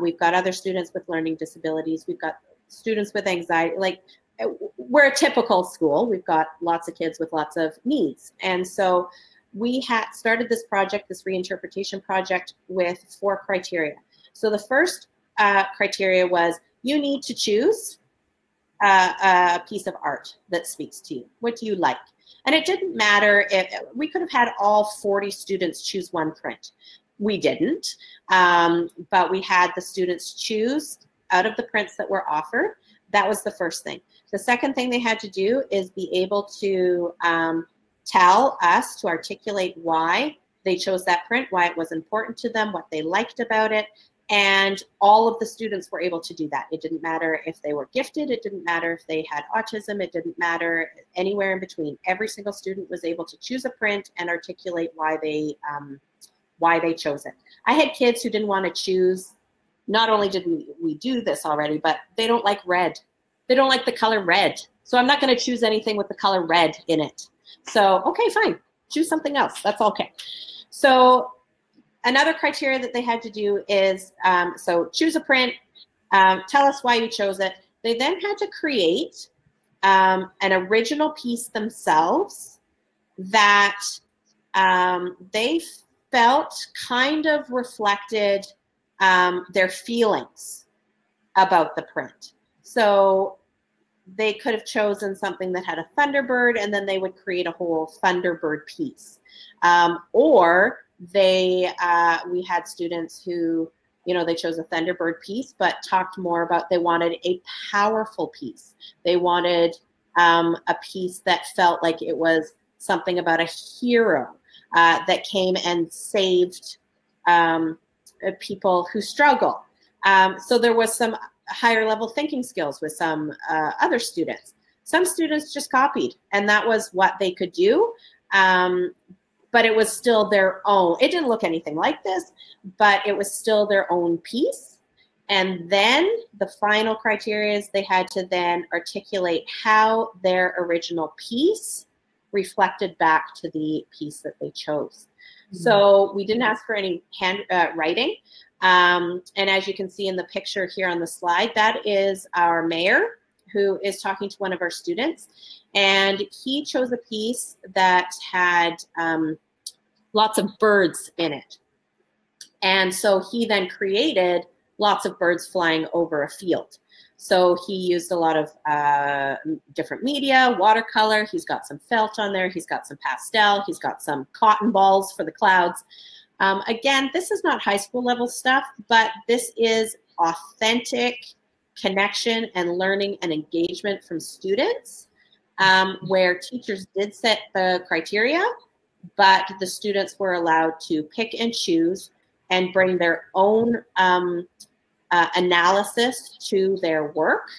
We've got other students with learning disabilities. We've got students with anxiety. Like, we're a typical school. We've got lots of kids with lots of needs. And so we had started this project, this reinterpretation project, with 4 criteria. So the first criteria was you need to choose a piece of art that speaks to you. What do you like? And it didn't matter if we could have had all 40 students choose one print. We didn't, but we had the students choose out of the prints that were offered. That was the first thing. The second thing they had to do is be able to tell us, to articulate why they chose that print, why it was important to them, what they liked about it. And all of the students were able to do that. It didn't matter if they were gifted. It didn't matter if they had autism. It didn't matter anywhere in between. Every single student was able to choose a print and articulate why they chose it. I had kids who didn't want to choose. Not only did we do this already, but they don't like red. They don't like the color red. So I'm not going to choose anything with the color red in it. So, okay, fine. Choose something else. That's okay. So another criteria that they had to do is, so choose a print, tell us why you chose it. They then had to create an original piece themselves that they felt kind of reflected their feelings about the print. So they could have chosen something that had a Thunderbird, and then they would create a whole Thunderbird piece. Or we had students who, they chose a Thunderbird piece, but talked more about they wanted a powerful piece. They wanted a piece that felt like it was something about a hero that came and saved people who struggle. So there was some higher level thinking skills with some other students. Some students just copied, and that was what they could do. But it was still their own. It didn't look anything like this, but it was still their own piece. And then the final criteria is they had to then articulate how their original piece reflected back to the piece that they chose. Mm-hmm. So we didn't ask for any writing. And as you can see in the picture here on the slide, that is our mayor who is talking to one of our students. And he chose a piece that had lots of birds in it. And so he then created lots of birds flying over a field. So he used a lot of different media, watercolor. He's got some felt on there. He's got some pastel. He's got some cotton balls for the clouds. Again, this is not high school level stuff, but this is authentic connection and learning and engagement from students, where teachers did set the criteria, but the students were allowed to pick and choose and bring their own analysis to their work.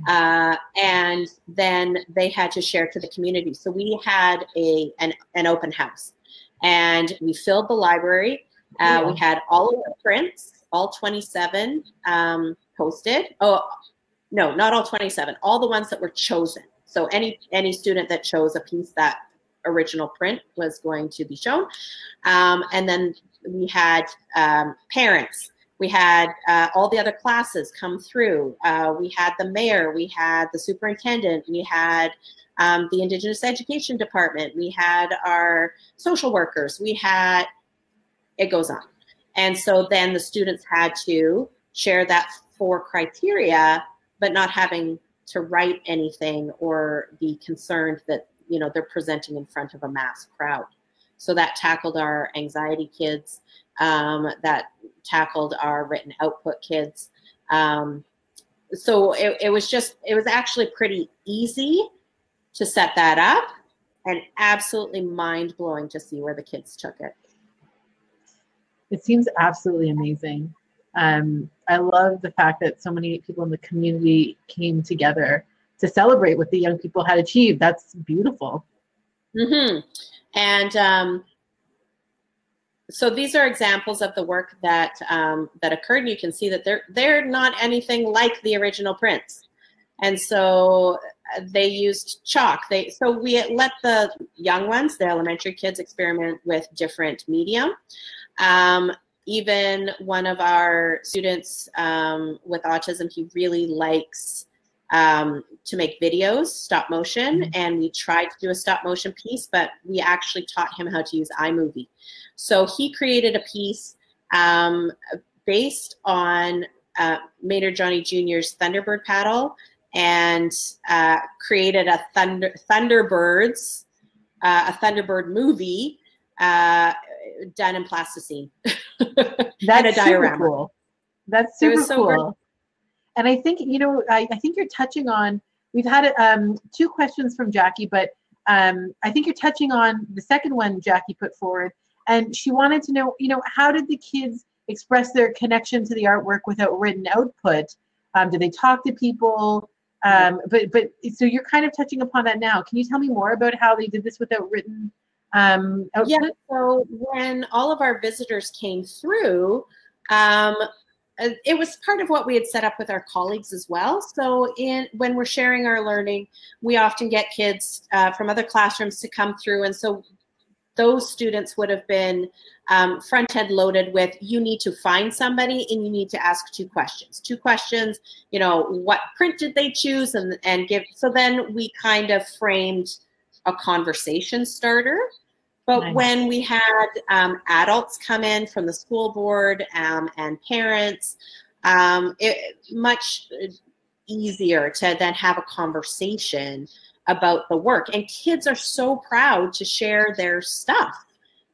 And then they had to share to the community. So we had an open house, and we filled the library. We had all of the prints, all 27 posted. Oh, no, not all 27, all the ones that were chosen. So any student that chose a piece, that original print was going to be shown. And then we had parents. We had all the other classes come through. We had the mayor. We had the superintendent. We had the Indigenous Education Department. We had our social workers. We had, it goes on. And so then the students had to share that 4 criteria, but not having to write anything or be concerned that, they're presenting in front of a mass crowd. So that tackled our anxiety kids, that tackled our written output kids. So it was actually pretty easy to set that up, and absolutely mind-blowing to see where the kids took it. It seems absolutely amazing. I love the fact that so many people in the community came together to celebrate what the young people had achieved. That's beautiful. Mm-hmm. And so these are examples of the work that that occurred, and you can see that they're not anything like the original prints. And so they used chalk. So we let the young ones, the elementary kids, experiment with different medium. Even one of our students with autism, he really likes to make videos, stop motion, and we tried to do a stop motion piece, but we actually taught him how to use iMovie. So he created a piece based on Maynard Johnny Jr.'s Thunderbird paddle, and created a Thunderbird movie done in plasticine. That's a super cool. That's super so cool. great. And I think, you know, I think you're touching on, we've had 2 questions from Jackie, but I think you're touching on the second one Jackie put forward. And she wanted to know, you know, how did the kids express their connection to the artwork without written output? Did they talk to people? But so you're kind of touching upon that now. Can you tell me more about how they did this without written output? Yeah, so when all of our visitors came through, it was part of what we had set up with our colleagues as well. So when we're sharing our learning, we often get kids from other classrooms to come through. And so those students would have been front-end loaded with, you need to find somebody and you need to ask 2 questions. 2 questions, you know, what print did they choose, and give. So then we kind of framed a conversation starter. But Nice. when we had adults come in from the school board and parents, it much easier to then have a conversation about the work. And kids are so proud to share their stuff,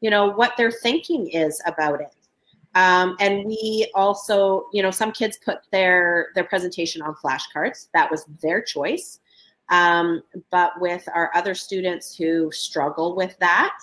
you know, what their thinking is about it. And we also, you know, some kids put their presentation on flashcards. That was their choice. But with our other students who struggle with that,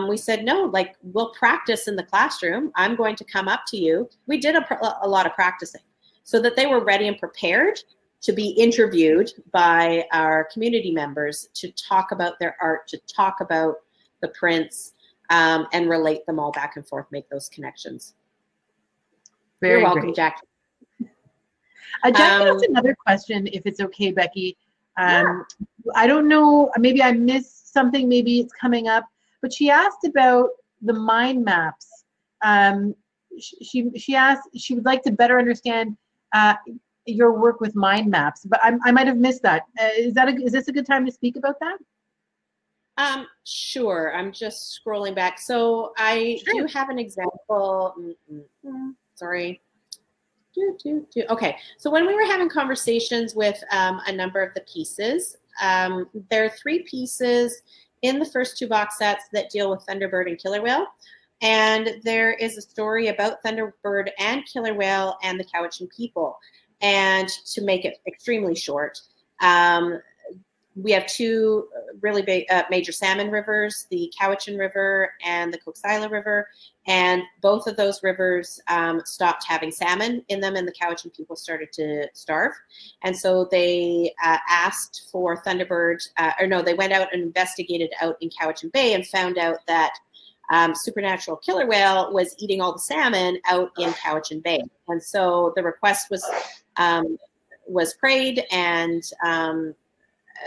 we said, no, like, we'll practice in the classroom. I'm going to come up to you. We did a lot of practicing so that they were ready and prepared to be interviewed by our community members to talk about their art, to talk about the prints, and relate them all back and forth, make those connections. Very You're welcome, great. Jackie. Jackie asked another question, if it's okay, Becky. Yeah. I don't know, maybe I missed something, maybe it's coming up, but she asked about the mind maps. She asked, she would like to better understand your work with mind maps, but I might have missed that. Is this a good time to speak about that? Sure. I'm just scrolling back. So I do have an example. Sorry. Okay. So when we were having conversations with a number of the pieces, there are 3 pieces in the first 2 box sets that deal with Thunderbird and Killer Whale. And there is a story about Thunderbird and Killer Whale and the Cowichan people. And to make it extremely short, we have 2 really big major salmon rivers, the Cowichan River and the Coast Salish River. And both of those rivers stopped having salmon in them, and the Cowichan people started to starve. And so they asked for Thunderbird, they went out and investigated out in Cowichan Bay and found out that supernatural killer whale was eating all the salmon out in Cowichan Bay. And so the request was prayed and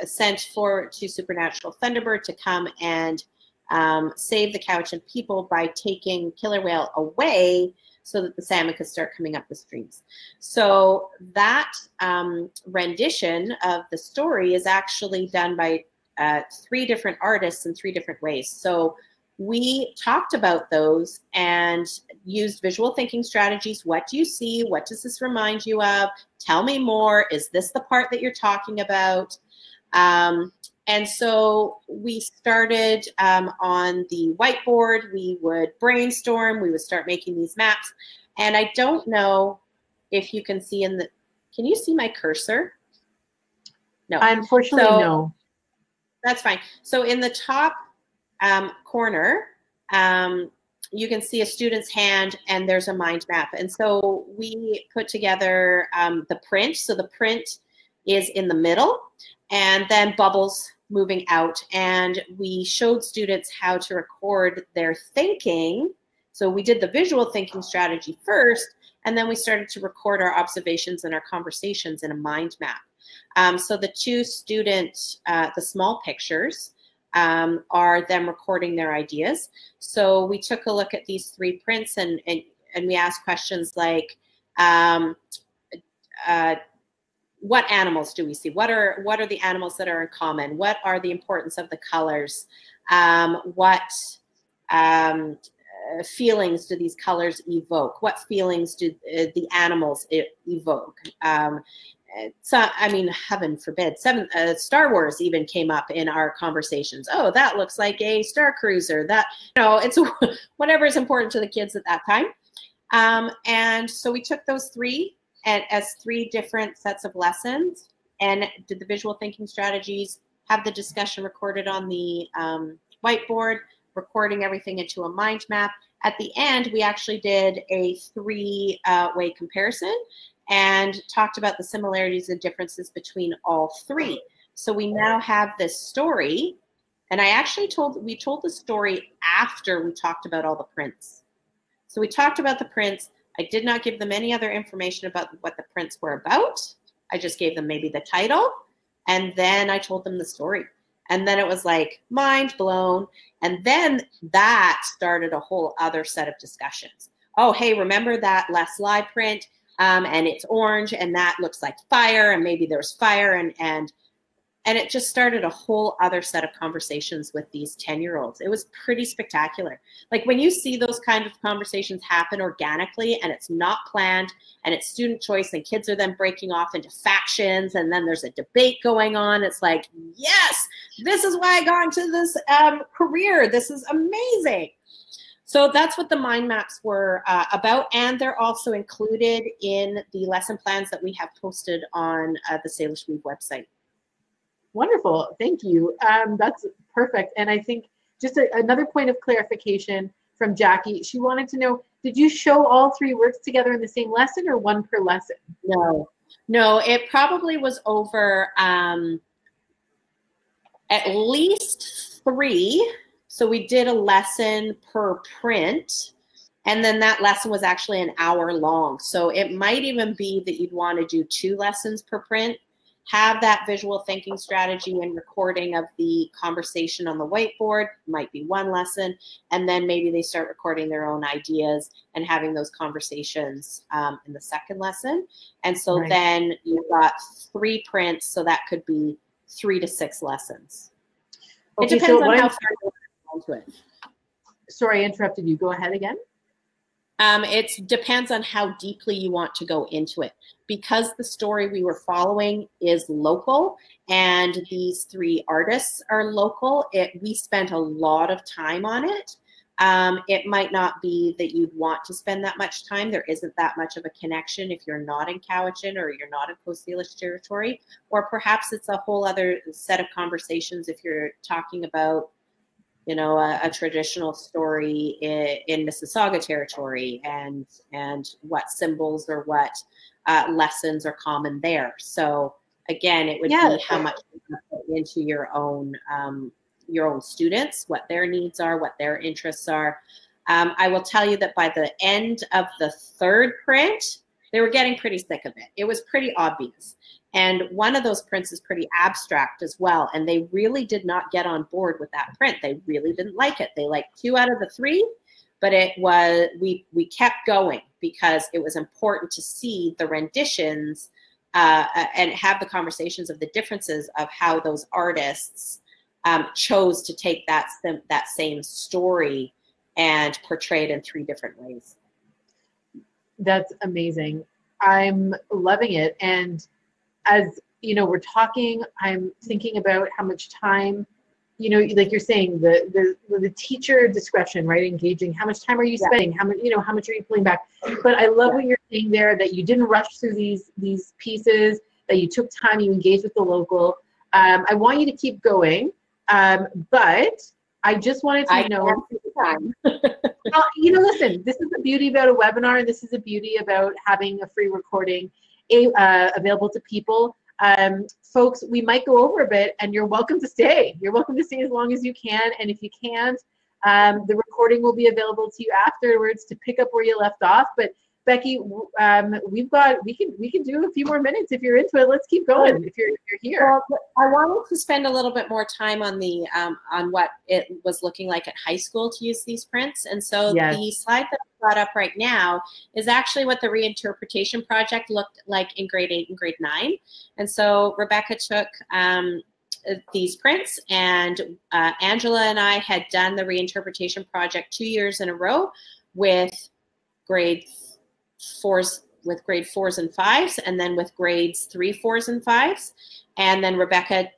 sent to supernatural Thunderbird to come and save the Cowichan people by taking killer whale away so that the salmon could start coming up the streams. So that rendition of the story is actually done by 3 different artists in 3 different ways. So we talked about those and used visual thinking strategies. What do you see? What does this remind you of? Tell me more. Is this the part that you're talking about? And so we started on the whiteboard. We would brainstorm. We would start making these maps. And I don't know if you can see can you see my cursor? No. Unfortunately, no. That's fine. So in the top corner, you can see a student's hand and there's a mind map. And so we put together the print. So the print is in the middle and then bubbles moving out. And we showed students how to record their thinking. So we did the visual thinking strategy first, and then we started to record our observations and our conversations in a mind map. So the two student, the small pictures, are them recording their ideas. So we took a look at these three prints and we asked questions like, what animals do we see? What are the animals that are in common? What are the importance of the colors? What feelings do these colors evoke? What feelings do the animals evoke? So, I mean, heaven forbid, Star Wars even came up in our conversations. Oh, that looks like a Star Cruiser. That, you know, it's whatever is important to the kids at that time. And so we took those three as three different sets of lessons and did the visual thinking strategies, have the discussion recorded on the whiteboard, recording everything into a mind map. At the end, we actually did a three-way comparison and talked about the similarities and differences between all three. So we now have this story, and we told the story after we talked about all the prints. So we talked about the prints. I did not give them any other information about what the prints were about. I just gave them maybe the title, and then I told them the story. And then it was like mind blown. And then that started a whole other set of discussions. Oh, hey, remember that last slide print? And it's orange, and that looks like fire, and maybe there's fire, and it just started a whole other set of conversations with these 10-year-olds. It was pretty spectacular. Like when you see those kind of conversations happen organically, and it's not planned, and it's student choice, and kids are then breaking off into factions, and then there's a debate going on. It's like, yes, this is why I got into this career. This is amazing. So that's what the mind maps were about, and they're also included in the lesson plans that we have posted on the Salish Weave website. Wonderful, thank you. That's perfect. And I think just another point of clarification from Jackie, she wanted to know, did you show all three works together in the same lesson or one per lesson? No, it probably was over at least three. So we did a lesson per print, and then that lesson was actually an hour long. So it might even be that you'd want to do 2 lessons per print, have that visual thinking strategy and recording of the conversation on the whiteboard, might be 1 lesson, and then maybe they start recording their own ideas and having those conversations in the second lesson. And so right. Then you've got 3 prints, so that could be 3 to 6 lessons. Okay, it depends on how far you into it. Sorry, I interrupted you. Go ahead again. It depends on how deeply you want to go into it. Because the story we were following is local and these 3 artists are local, we spent a lot of time on it. It might not be that you'd want to spend that much time. There isn't that much of a connection if you're not in Cowichan or you're not in Coast Salish territory, or perhaps it's a whole other set of conversations if you're talking about, you know, a traditional story in Mississauga territory and what symbols or what lessons are common there. So again, it would be how much you put into your own students, what their needs are, what their interests are. I will tell you that by the end of the 3rd print, they were getting pretty sick of it. It was pretty obvious. And one of those prints is pretty abstract as well. And they really did not get on board with that print. They really didn't like it. They liked 2 out of the 3, but it was, we kept going because it was important to see the renditions and have the conversations of the differences of how those artists chose to take that same story and portray it in 3 different ways. That's amazing. I'm loving it. And as you know, we're talking, I'm thinking about how much time, you know, like you're saying, the teacher discretion, right? Engaging, how much time are you spending? How much, you know, how much are you pulling back? But I love what you're saying there, that you didn't rush through these pieces, that you took time, you engaged with the local. I want you to keep going, but I just wanted to know. Time. Well, you know, listen, this is the beauty about a webinar, and this is the beauty about having a free recording available to people. Folks, we might go over a bit, and you're welcome to stay. You're welcome to stay as long as you can, and if you can't, the recording will be available to you afterwards to pick up where you left off. But Becky, we can do a few more minutes if you're into it. Let's keep going if you're here. Well, I wanted to spend a little bit more time on the on what it was looking like at high school to use these prints. And so Yes. the slide that I brought up right now is actually what the reinterpretation project looked like in grade 8 and grade 9. And so Rebecca took these prints, and Angela and I had done the reinterpretation project 2 years in a row with grade 4s and 5s, and then with grades 3, 4s, and 5s. And then Rebecca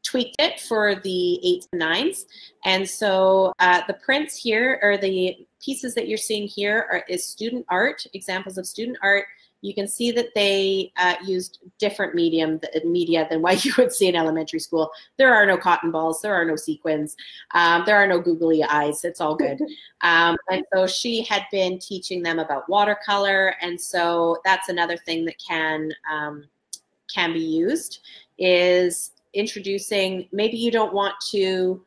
tweaked it for the 8s and 9s. And so the prints here, or the pieces that you're seeing here, is student art, examples of student art. You can see that they used different media than what you would see in elementary school. There are no cotton balls, there are no sequins, there are no googly eyes, it's all good. And so she had been teaching them about watercolor, and so that's another thing that can be used, is introducing, maybe you don't want to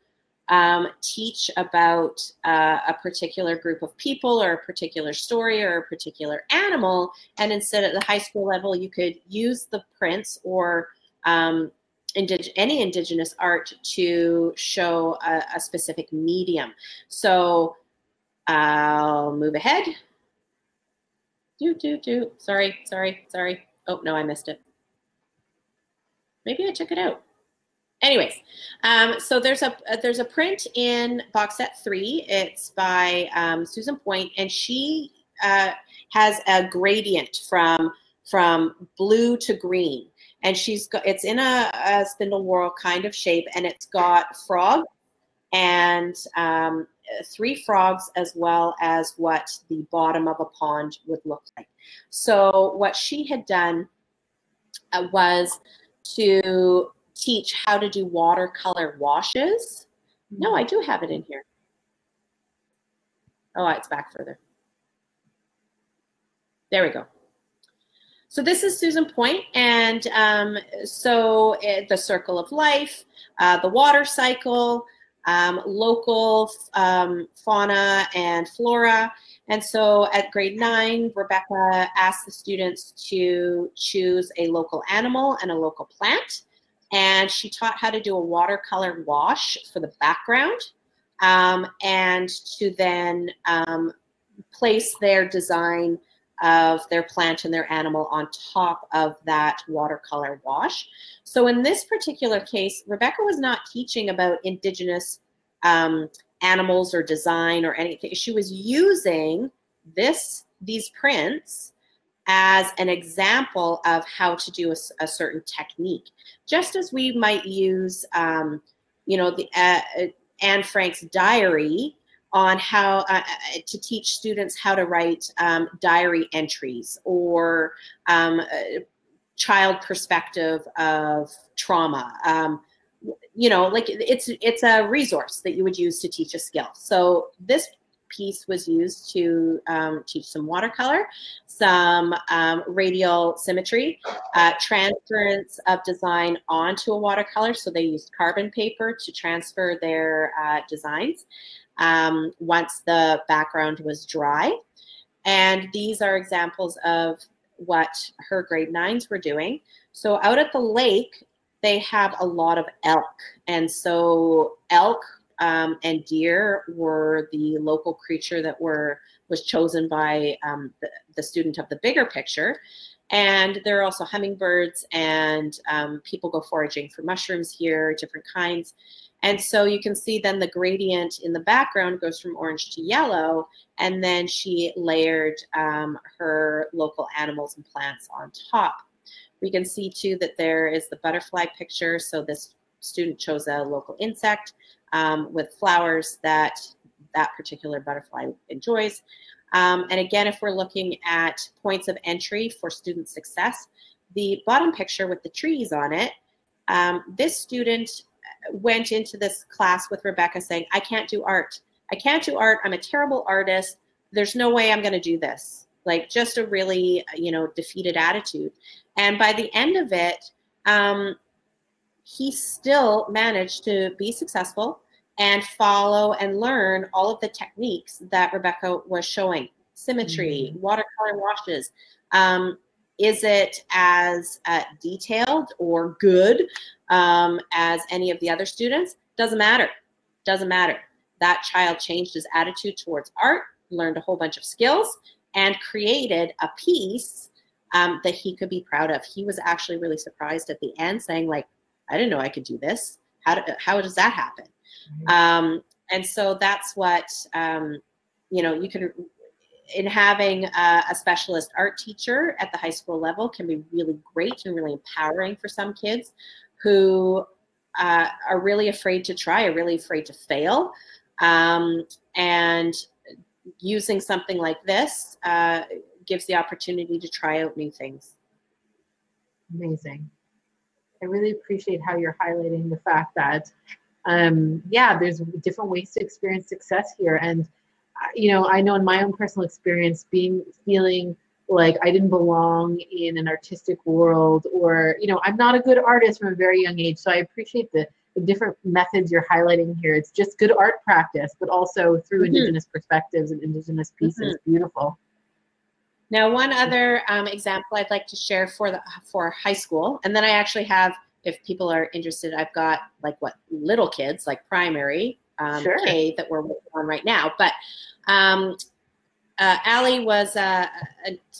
teach about a particular group of people or a particular story or a particular animal, and instead at the high school level you could use the prints or any Indigenous art to show a specific medium. So I'll move ahead. Sorry. Oh no, I missed it. Maybe I took it out. Anyways, so there's a print in box set 3. It's by Susan Point, and she has a gradient from blue to green, and it's in a spindle whorl kind of shape, and it's got frogs and 3 frogs, as well as what the bottom of a pond would look like. So what she had done was to teach how to do watercolor washes. No, I do have it in here. Oh, it's back further. There we go. So this is Susan Point, and the circle of life, the water cycle, local fauna and flora. And so at grade 9, Rebecca asked the students to choose a local animal and a local plant. And she taught how to do a watercolor wash for the background, and to then place their design of their plant and their animal on top of that watercolor wash. So in this particular case, Rebecca was not teaching about Indigenous animals or design or anything. She was using these prints as an example of how to do a certain technique, just as we might use, you know, the Anne Frank's diary on how to teach students how to write diary entries, or child perspective of trauma. You know, like it's a resource that you would use to teach a skill. So this piece was used to teach some watercolor, some radial symmetry, transference of design onto a watercolor. So they used carbon paper to transfer their designs once the background was dry. And these are examples of what her grade 9s were doing. So out at the lake, they have a lot of elk. And so elk and deer were the local creature that was chosen by the student of the bigger picture. And there are also hummingbirds, and people go foraging for mushrooms here, different kinds. And so you can see then the gradient in the background goes from orange to yellow, and then she layered her local animals and plants on top. We can see too that there is the butterfly picture. So this student chose a local insect with flowers that particular butterfly enjoys. And again, if we're looking at points of entry for student success, the bottom picture with the trees on it, this student went into this class with Rebecca saying, I can't do art. I can't do art. I'm a terrible artist. There's no way I'm going to do this. Like, just a really, defeated attitude. And by the end of it, he still managed to be successful and follow and learn all of the techniques that Rebecca was showing. Symmetry, watercolor washes. Is it as detailed or good as any of the other students? Doesn't matter. Doesn't matter. That child changed his attitude towards art, learned a whole bunch of skills, and created a piece that he could be proud of. He was actually really surprised at the end, saying, like, I didn't know I could do this. How does that happen? And so that's what, you can, in having a specialist art teacher at the high school level can be really great and really empowering for some kids who are really afraid to try, are really afraid to fail. And using something like this gives the opportunity to try out new things. Amazing. I really appreciate how you're highlighting the fact that, yeah, there's different ways to experience success here. And, I know in my own personal experience, feeling like I didn't belong in an artistic world, or, I'm not a good artist from a very young age. So I appreciate the different methods you're highlighting here. It's just good art practice, but also through Indigenous perspectives and Indigenous pieces. Beautiful. Now, one other example I'd like to share for high school, and then I actually have, if people are interested, I've got little kids, like primary sure. K that we're working on right now. But Allie was,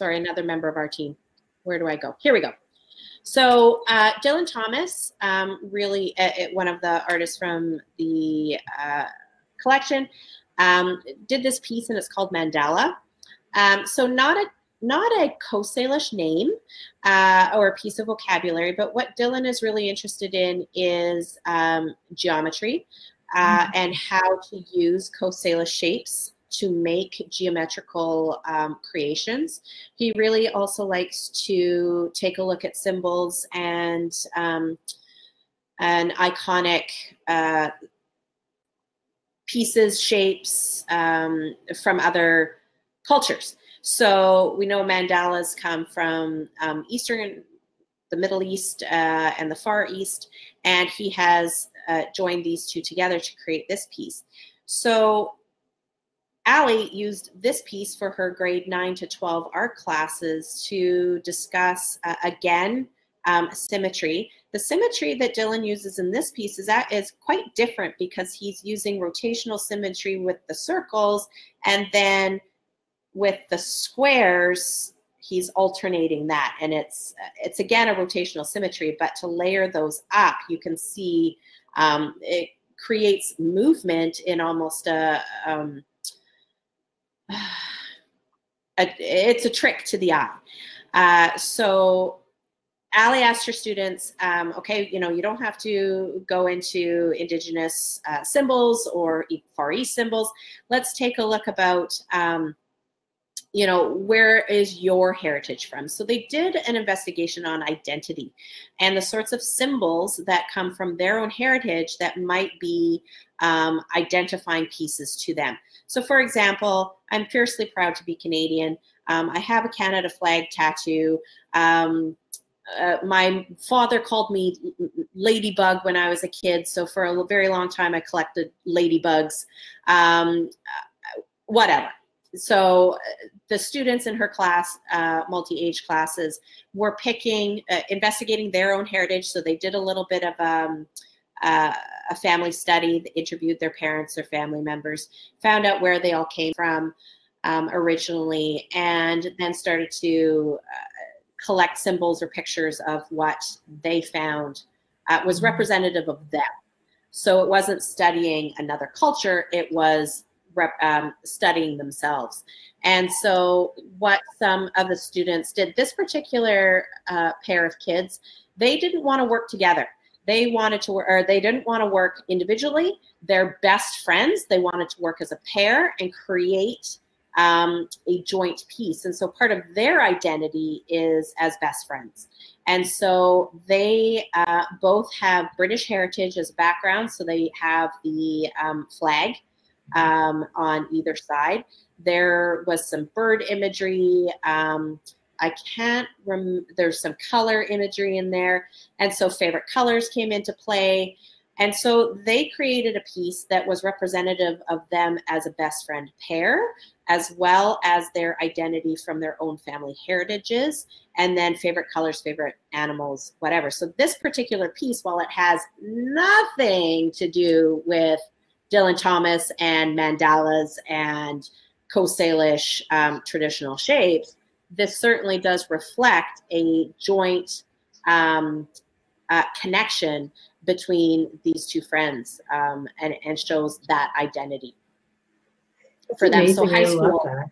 another member of our team. Where do I go? Here we go. So Dylan Thomas, really one of the artists from the collection, did this piece, and it's called Mandala. So not a Coast Salish name or a piece of vocabulary, but what Dylan is really interested in is geometry and how to use Coast Salish shapes to make geometrical creations. He really also likes to take a look at symbols and iconic pieces, shapes from other cultures. So we know mandalas come from the Middle East and the Far East, and he has joined these two together to create this piece. So Allie used this piece for her grade 9 to 12 art classes to discuss, again, symmetry. The symmetry that Dylan uses in this piece is quite different, because he's using rotational symmetry with the circles, and then with the squares, he's alternating that. And it's again a rotational symmetry, but to layer those up, you can see it creates movement in almost it's a trick to the eye. So Allie asked her students, okay, you don't have to go into Indigenous symbols or Far East symbols. Let's take a look about, where is your heritage from? So they did an investigation on identity and the sorts of symbols that come from their own heritage that might be identifying pieces to them. So for example, I'm fiercely proud to be Canadian. I have a Canada flag tattoo. My father called me Ladybug when I was a kid. So for a very long time, I collected ladybugs, whatever. So the students in her class, multi-age classes, were investigating their own heritage. So they did a little bit of a family study. They interviewed their parents, their family members, found out where they all came from originally, and then started to collect symbols or pictures of what they found was representative of them. So it wasn't studying another culture, it was studying themselves. And so what some of the students did, this particular pair of kids, they didn't want to work together. They wanted to work, or they didn't want to work individually. They're best friends. They wanted to work as a pair and create a joint piece. And so part of their identity is as best friends. And so they both have British heritage as a background. So they have the flag on either side. There was some bird imagery. I can't remember, there's some color imagery in there. And so favorite colors came into play. And so they created a piece that was representative of them as a best friend pair, as well as their identity from their own family heritages, and then favorite colors, favorite animals, whatever. So this particular piece, while it has nothing to do with Dylan Thomas and mandalas and Coast Salish traditional shapes, this certainly does reflect a joint connection between these two friends, and shows that identity for them. So high school,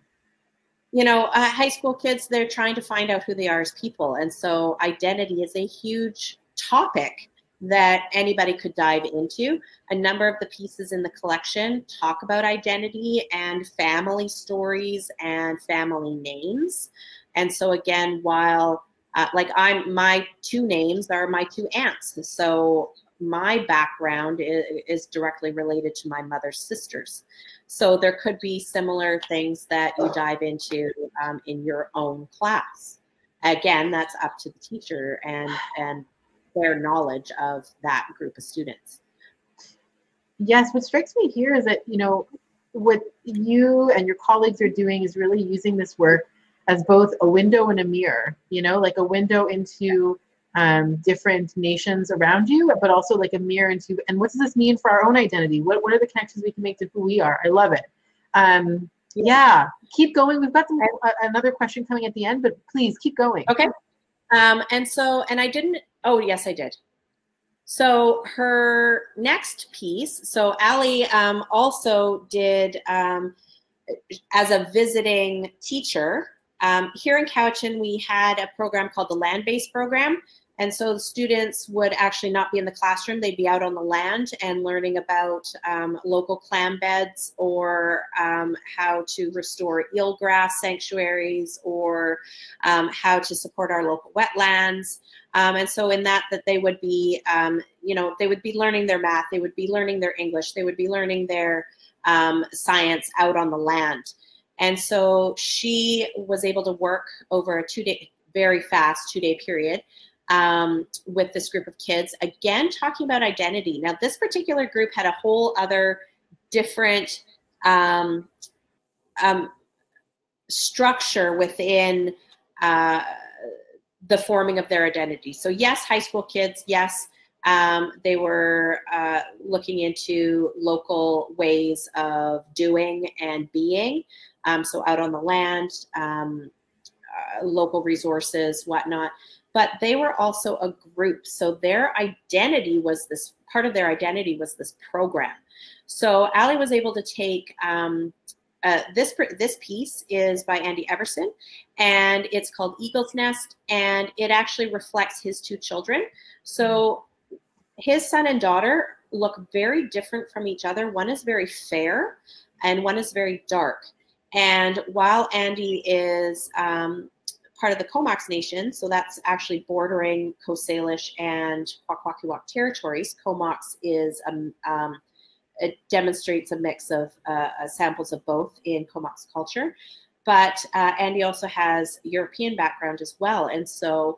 you know, high school kids, they're trying to find out who they are as people. And so identity is a huge topic that anybody could dive into. A number of the pieces in the collection talk about identity and family stories and family names. And so again, while like my two names are my two aunts. So my background is directly related to my mother's sisters. So there could be similar things that you dive into in your own class. Again, that's up to the teacher and their knowledge of that group of students. Yes, what strikes me here is that, you know, what you and your colleagues are doing is really using this work as both a window and a mirror, you know, like a window into different nations around you, but also like a mirror into, and what does this mean for our own identity? What are the connections we can make to who we are? I love it. Yeah, keep going. We've got another question coming at the end, but please keep going. Okay. And I didn't, oh yes, I did. So her next piece, so Ali also did, as a visiting teacher, here in Cowichan, we had a program called the land-based program. And so the students would actually not be in the classroom. They'd be out on the land and learning about local clam beds, or how to restore eelgrass sanctuaries, or how to support our local wetlands. And so in that they would be, you know, they would be learning their math, they would be learning their English, they would be learning their science out on the land. And so she was able to work over a very fast 2-day period with this group of kids, again, talking about identity. Now, this particular group had a whole other different structure within the forming of their identity. So yes, high school kids, yes, they were looking into local ways of doing and being. So out on the land, local resources, whatnot. But they were also a group. So their identity was this, part of their identity was this program. So Ali was able to take, this piece is by Andy Everson, and it's called Eagle's Nest, and it actually reflects his two children. So his son and daughter look very different from each other. One is very fair and one is very dark. And while Andy is part of the Comox Nation, so that's actually bordering Coast Salish and Kwakwaka'wakw territories, Comox is, it demonstrates a mix of samples of both in Comox culture. But Andy also has European background as well. And so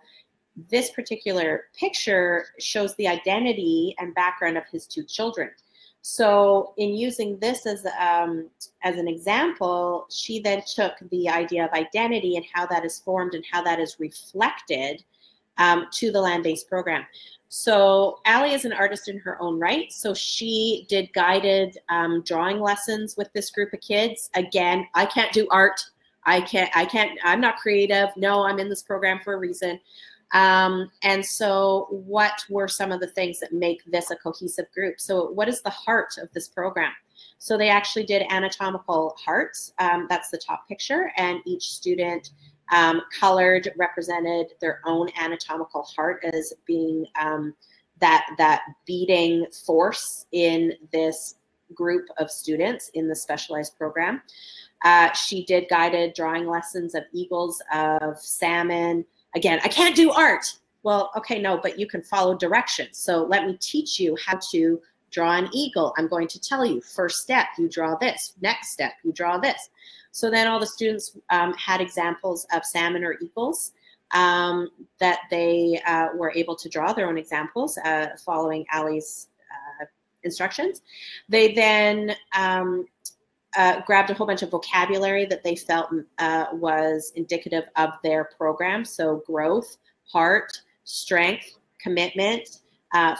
this particular picture shows the identity and background of his two children. So in using this as an example, she then took the idea of identity and how that is formed and how that is reflected to the land-based program. So Ali is an artist in her own right. So she did guided drawing lessons with this group of kids. Again, I can't do art. I'm not creative. No, I'm in this program for a reason. And so what were some of the things that make this a cohesive group? So what is the heart of this program? So they actually did anatomical hearts. That's the top picture. And each student colored, represented their own anatomical heart as being that beating force in this group of students in the specialized program. She did guided drawing lessons of eagles, of salmon. Again, I can't do art. Well, okay, no, but you can follow directions. So let me teach you how to draw an eagle. I'm going to tell you, first step, you draw this. Next step, you draw this. So then all the students had examples of salmon or eagles that they were able to draw their own examples following Ali's instructions. They then grabbed a whole bunch of vocabulary that they felt was indicative of their program. So growth, heart, strength, commitment,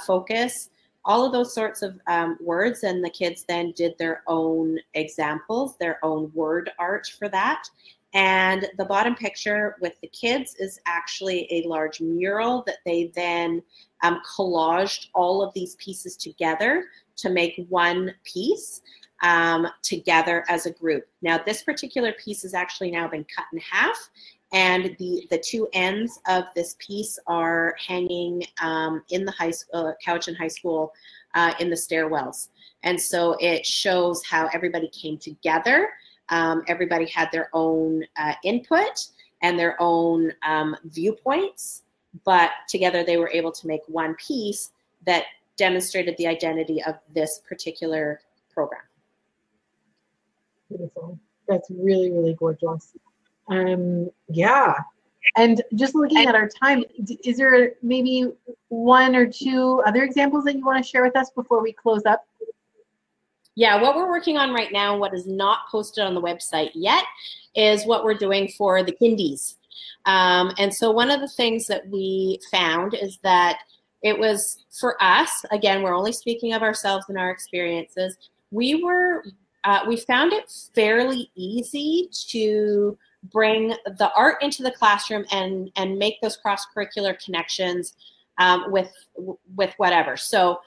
focus, all of those sorts of words. And the kids then did their own examples, their own word art for that. And the bottom picture with the kids is actually a large mural that they then collaged all of these pieces together to make one piece together as a group. Now, this particular piece has actually now been cut in half, and the two ends of this piece are hanging in the Cowichan High School in the stairwells. And so it shows how everybody came together. Everybody had their own input and their own viewpoints, but together they were able to make one piece that demonstrated the identity of this particular program. Beautiful. That's really, really gorgeous. Yeah. And just looking at our time, is there maybe one or two other examples that you want to share with us before we close up? Yeah, what we're working on right now, what is not posted on the website yet, is what we're doing for the kindies. And so one of the things that we found is that it was, for us, again, we're only speaking of ourselves and our experiences, we found it fairly easy to bring the art into the classroom and make those cross-curricular connections with whatever. So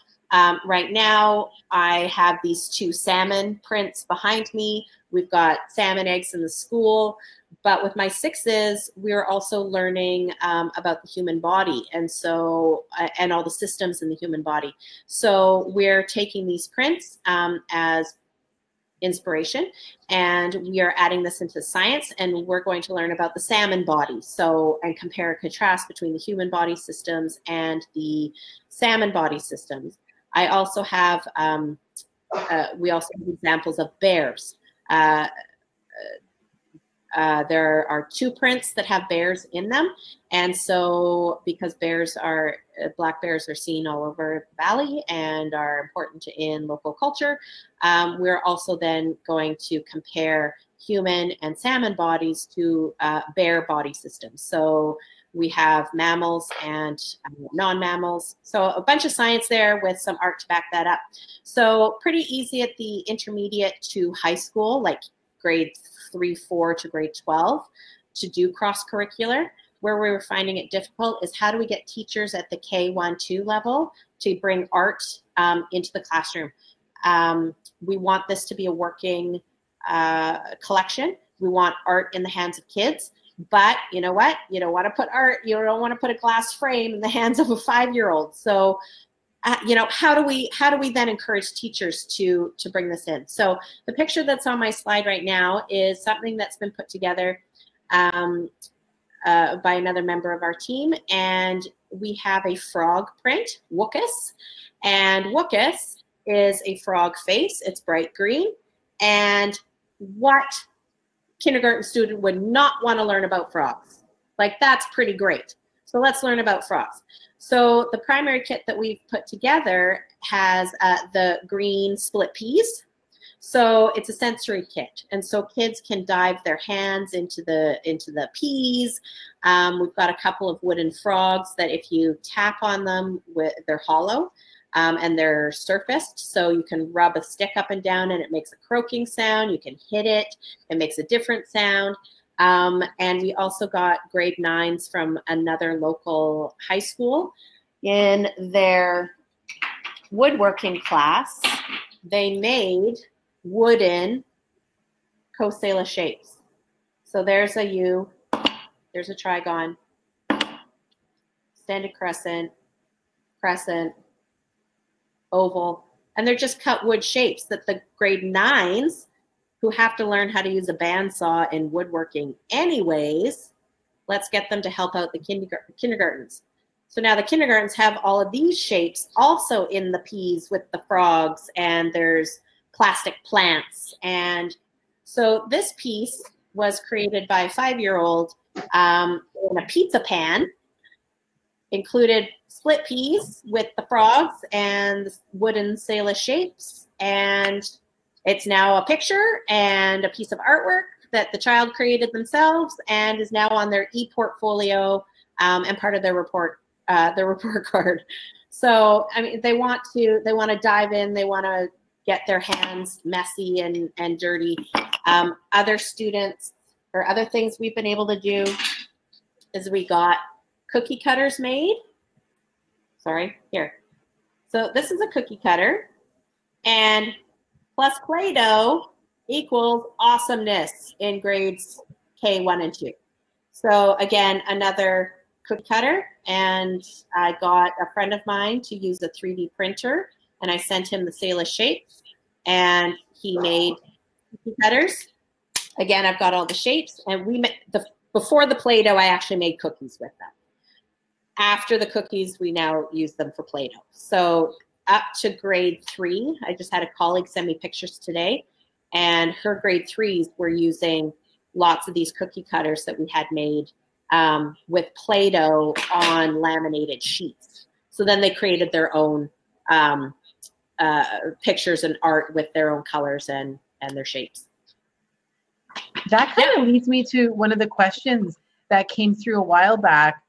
right now, I have these two salmon prints behind me. We've got salmon eggs in the school. But with my sixes, we're also learning about the human body, and so and all the systems in the human body. So we're taking these prints as inspiration, and we are adding this into science, and we're going to learn about the salmon body. So, and compare and contrast between the human body systems and the salmon body systems. I also have, we also have examples of bears. There are two prints that have bears in them. And so because black bears are seen all over the valley and are important in local culture, we're also then going to compare human and salmon bodies to bear body systems. So we have mammals and non-mammals. So a bunch of science there with some art to back that up. So pretty easy at the intermediate to high school, like grade 3-4 to grade 12, to do cross-curricular. Where we were finding it difficult is how do we get teachers at the K1-2 level to bring art into the classroom. We want this to be a working collection. We want art in the hands of kids. But you know what? You don't want to put art, you don't want to put a glass frame in the hands of a 5-year-old. So, you know, how do we then encourage teachers to bring this in? So the picture that's on my slide right now is something that's been put together by another member of our team. And we have a frog print, Wookus. And Wookus is a frog face. It's bright green. And what kindergarten student would not want to learn about frogs? Like, that's pretty great. So let's learn about frogs. So the primary kit that we've put together has the green split peas. So it's a sensory kit. And so kids can dive their hands into the peas. We've got a couple of wooden frogs that if you tap on them, they're hollow. And they're surfaced, so you can rub a stick up and down and it makes a croaking sound. You can hit it, it makes a different sound. And we also got grade 9s from another local high school. In their woodworking class, they made wooden Coast Salish shapes. So there's a U, there's a trigon, extended crescent, crescent, oval, and they're just cut wood shapes that the grade 9s, who have to learn how to use a bandsaw in woodworking anyways, let's get them to help out the kindergartens. So now the kindergartens have all of these shapes also in the peas with the frogs, and there's plastic plants. And so this piece was created by a 5-year-old in a pizza pan, included split peas with the frogs and wooden Salish shapes. And it's now a picture and a piece of artwork that the child created themselves and is now on their e-portfolio and part of their report card. So, I mean, they want to dive in, they want to get their hands messy and dirty. Other students or other things we've been able to do is we got cookie cutters made. Sorry, here. So this is a cookie cutter, and plus Play-Doh equals awesomeness in grades K1 and 2. So again, another cookie cutter, and I got a friend of mine to use a 3D printer, and I sent him the Salish shapes, and he made cookie cutters. Again, I've got all the shapes, and before the Play-Doh, I actually made cookies with them. After the cookies, we now use them for Play-Doh. So up to grade 3, I just had a colleague send me pictures today, and her grade 3s were using lots of these cookie cutters that we had made with Play-Doh on laminated sheets. So then they created their own pictures and art with their own colors and their shapes. That kind of leads me to one of the questions that came through a while back.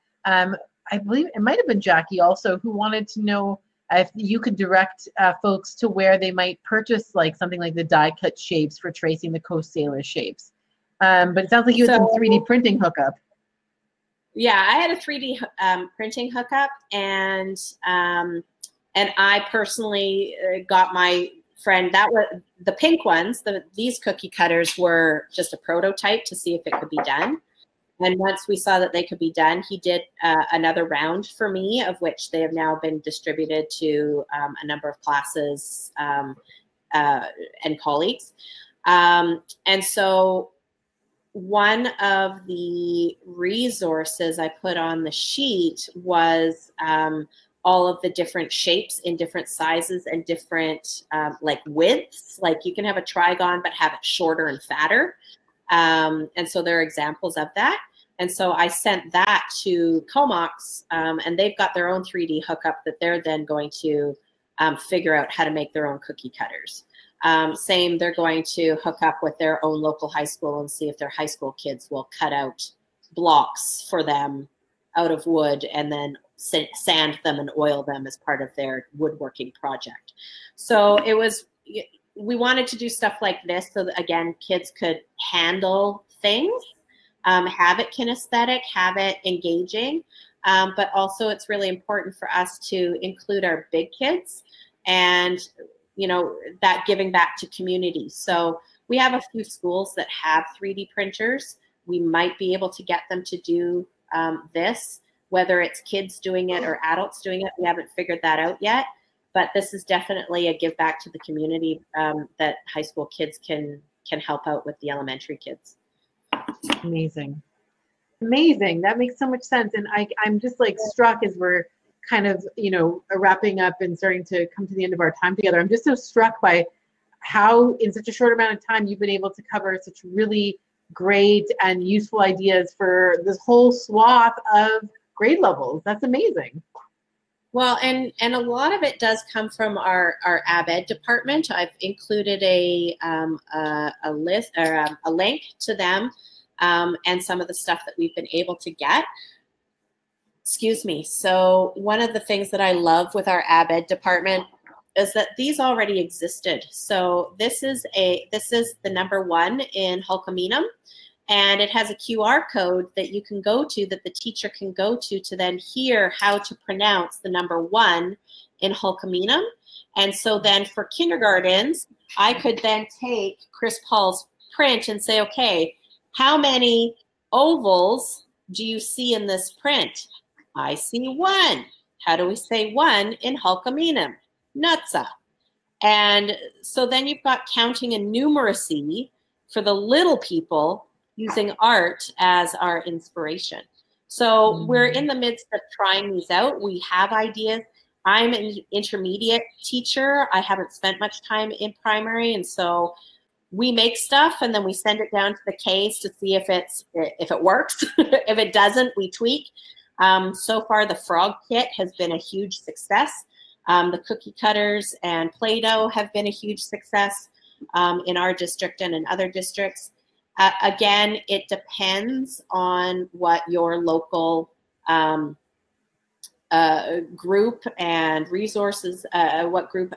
I believe it might have been Jackie also, who wanted to know if you could direct folks to where they might purchase like something like the die cut shapes for tracing the Coast Salish shapes. But it sounds like you had some 3D printing hookup. Yeah, I had a 3D printing hookup, and I personally got my friend, that was the pink ones, these cookie cutters were just a prototype to see if it could be done. And once we saw that they could be done, he did another round for me, of which they have now been distributed to a number of classes and colleagues. And so one of the resources I put on the sheet was all of the different shapes in different sizes and different like widths. Like you can have a trigon, but have it shorter and fatter. And so there are examples of that. And so I sent that to Comox, and they've got their own 3D hookup that they're then going to figure out how to make their own cookie cutters. Same, they're going to hook up with their own local high school and see if their high school kids will cut out blocks for them out of wood and then sand them and oil them as part of their woodworking project. So it was, we wanted to do stuff like this so that, again, kids could handle things, have it kinesthetic, have it engaging, but also it's really important for us to include our big kids and, you know, that giving back to community. So we have a few schools that have 3D printers. We might be able to get them to do this, whether it's kids doing it or adults doing it. We haven't figured that out yet, but this is definitely a give back to the community that high school kids can help out with the elementary kids. Amazing. Amazing. That makes so much sense. And I'm just like struck as we're kind of, you know, wrapping up and starting to come to the end of our time together. I'm just so struck by how in such a short amount of time you've been able to cover such really great and useful ideas for this whole swath of grade levels. That's amazing. Well, and a lot of it does come from our ABED department. I've included a list or a link to them and some of the stuff that we've been able to get. Excuse me. So one of the things that I love with our ABED department is that these already existed. So this is the number 1 in Hulkaminum, and it has a QR code that you can go to, that the teacher can go to then hear how to pronounce the number 1 in Hulkaminum. And so then for kindergartens, I could then take Chris Paul's print and say, okay, how many ovals do you see in this print? I see 1. How do we say 1 in Hulkaminum? Nutsa. And so then you've got counting and numeracy for the little people using art as our inspiration. So we're in the midst of trying these out. We have ideas. I'm an intermediate teacher. I haven't spent much time in primary, and so we make stuff and then we send it down to the case to see if it works. If it doesn't, we tweak. So far, the frog kit has been a huge success. The cookie cutters and Play-Doh have been a huge success in our district and in other districts. Again, it depends on what your local group and resources, what group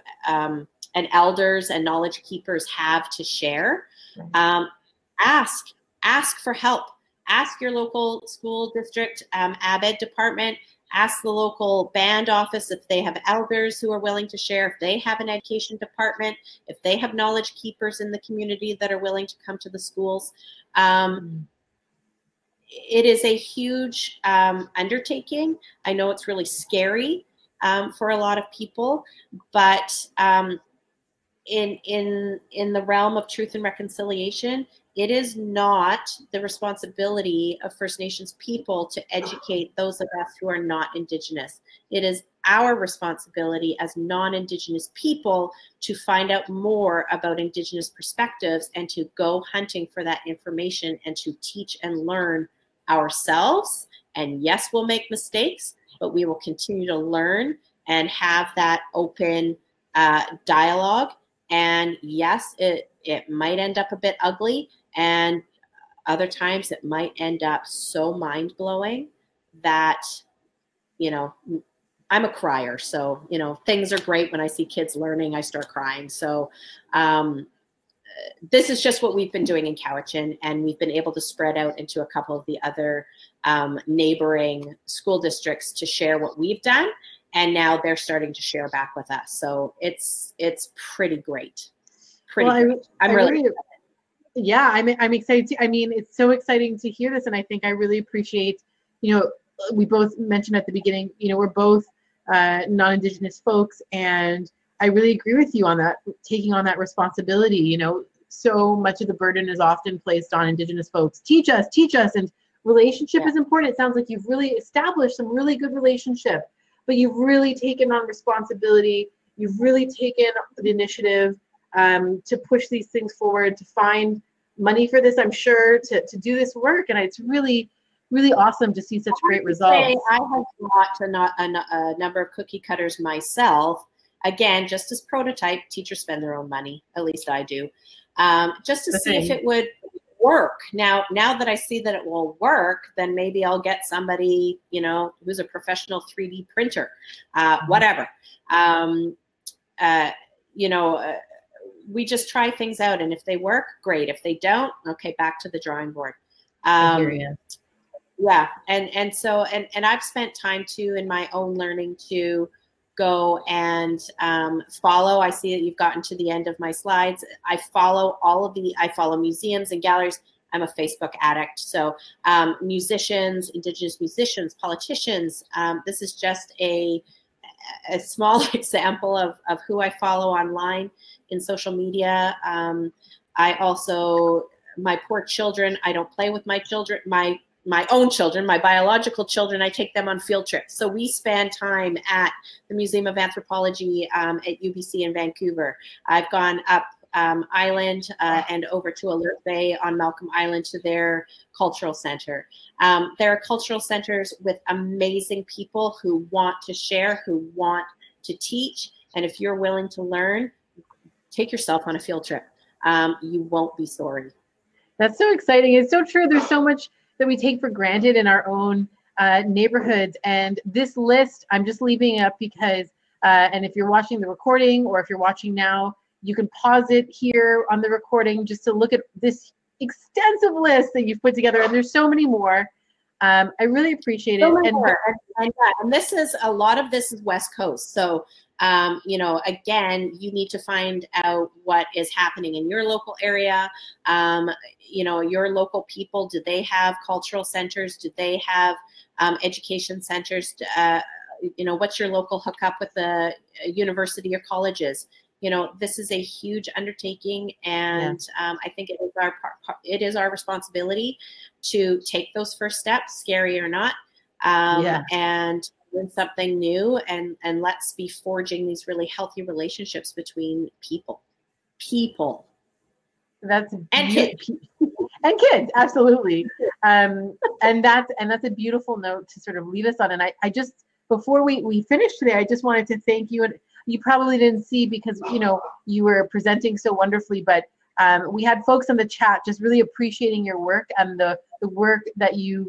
and elders and knowledge keepers have to share. Ask for help. Ask your local school district ABED department. Ask the local band office if they have elders who are willing to share, if they have an education department, if they have knowledge keepers in the community that are willing to come to the schools. It is a huge undertaking. I know it's really scary for a lot of people, but in the realm of truth and reconciliation, it is not the responsibility of First Nations people to educate those of us who are not Indigenous. It is our responsibility as non-Indigenous people to find out more about Indigenous perspectives and to go hunting for that information and to teach and learn ourselves. And yes, we'll make mistakes, but we will continue to learn and have that open dialogue. And yes, it might end up a bit ugly, and other times it might end up so mind-blowing that, you know, I'm a crier. So, you know, things are great. When I see kids learning, I start crying. So this is just what we've been doing in Cowichan, and we've been able to spread out into a couple of the other neighboring school districts to share what we've done. And now they're starting to share back with us. So it's pretty great. I'm really excited. Yeah, I'm excited too. I mean, it's so exciting to hear this, and I think I really appreciate, you know, we both mentioned at the beginning, you know, we're both non-Indigenous folks, and I really agree with you on that, taking on that responsibility. You know, so much of the burden is often placed on Indigenous folks. Teach us, and relationship is important. It sounds like you've really established some really good relationship, but you've really taken on responsibility. You've really taken the initiative to push these things forward, to find money for this, I'm sure, to do this work. And it's really, really awesome to see such great results. I have bought a number of cookie cutters myself. Again, just as prototype. Teachers spend their own money, at least I do, just to see if it would work. Now that I see that it will work, then maybe I'll get somebody, you know, who's a professional 3D printer, whatever. You know, we just try things out, and if they work, great. If they don't, okay, back to the drawing board. I hear you. Yeah, and so I've spent time too in my own learning to go and follow. I see that you've gotten to the end of my slides. I follow museums and galleries. I'm a Facebook addict. So musicians, Indigenous musicians, politicians. This is just a small example of who I follow online in social media. I also, my poor children, I don't play with my children, my own children, my biological children, I take them on field trips. So we spend time at the Museum of Anthropology at UBC in Vancouver. I've gone up island and over to Alert Bay on Malcolm Island to their cultural center. There are cultural centers with amazing people who want to share, who want to teach. And if you're willing to learn, take yourself on a field trip. You won't be sorry. That's so exciting. It's so true. There's so much that we take for granted in our own neighborhoods. And this list, I'm just leaving it up because, and if you're watching the recording or if you're watching now, you can pause it here on the recording just to look at this extensive list that you've put together. And there's so many more. I really appreciate it. And this is, a lot of this is West Coast. So, you know, again, you need to find out what is happening in your local area. You know, your local people, do they have cultural centers? Do they have education centers? You know, what's your local hookup with the university or colleges? you know, this is a huge undertaking, and I think it is our responsibility to take those first steps, scary or not, and learn something new, and let's be forging these really healthy relationships between people. That's and kids. And kids, absolutely. And that's a beautiful note to sort of lead us on. And I just, before we finish today, I just wanted to thank you. And you probably didn't see because, you know, you were presenting so wonderfully, but we had folks in the chat just really appreciating your work and the work that you've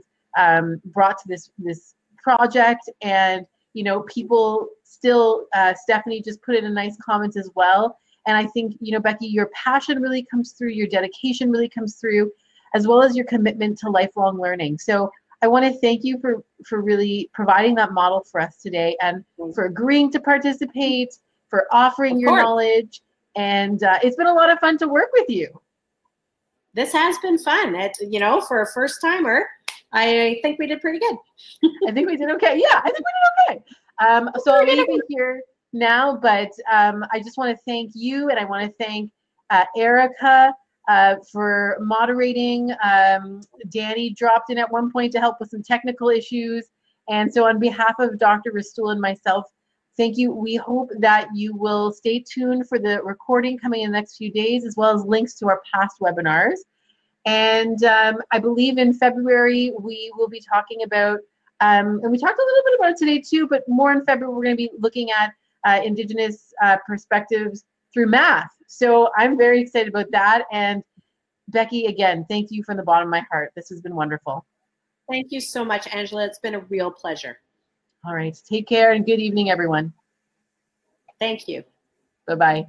brought to this project. And, you know, people still, Stephanie just put in a nice comment as well. And I think, you know, Becky, your passion really comes through, your dedication really comes through, as well as your commitment to lifelong learning. So I want to thank you for really providing that model for us today, and for agreeing to participate, for offering your knowledge. And it's been a lot of fun to work with you. This has been fun. You know, for a first timer, I think we did pretty good. I think we did okay. Yeah, I think we did okay. So I'll leave you here now, but I just want to thank you, and I want to thank Erica for moderating. Danny dropped in at one point to help with some technical issues. And so on behalf of Dr. Restoule and myself, thank you. We hope that you will stay tuned for the recording coming in the next few days, as well as links to our past webinars. And I believe in February, we will be talking about, and we talked a little bit about it today too, but more in February, we're going to be looking at Indigenous perspectives through math. So I'm very excited about that. And Becky, again, thank you from the bottom of my heart. This has been wonderful. Thank you so much, Angela. It's been a real pleasure. All right. Take care and good evening, everyone. Thank you. Bye-bye.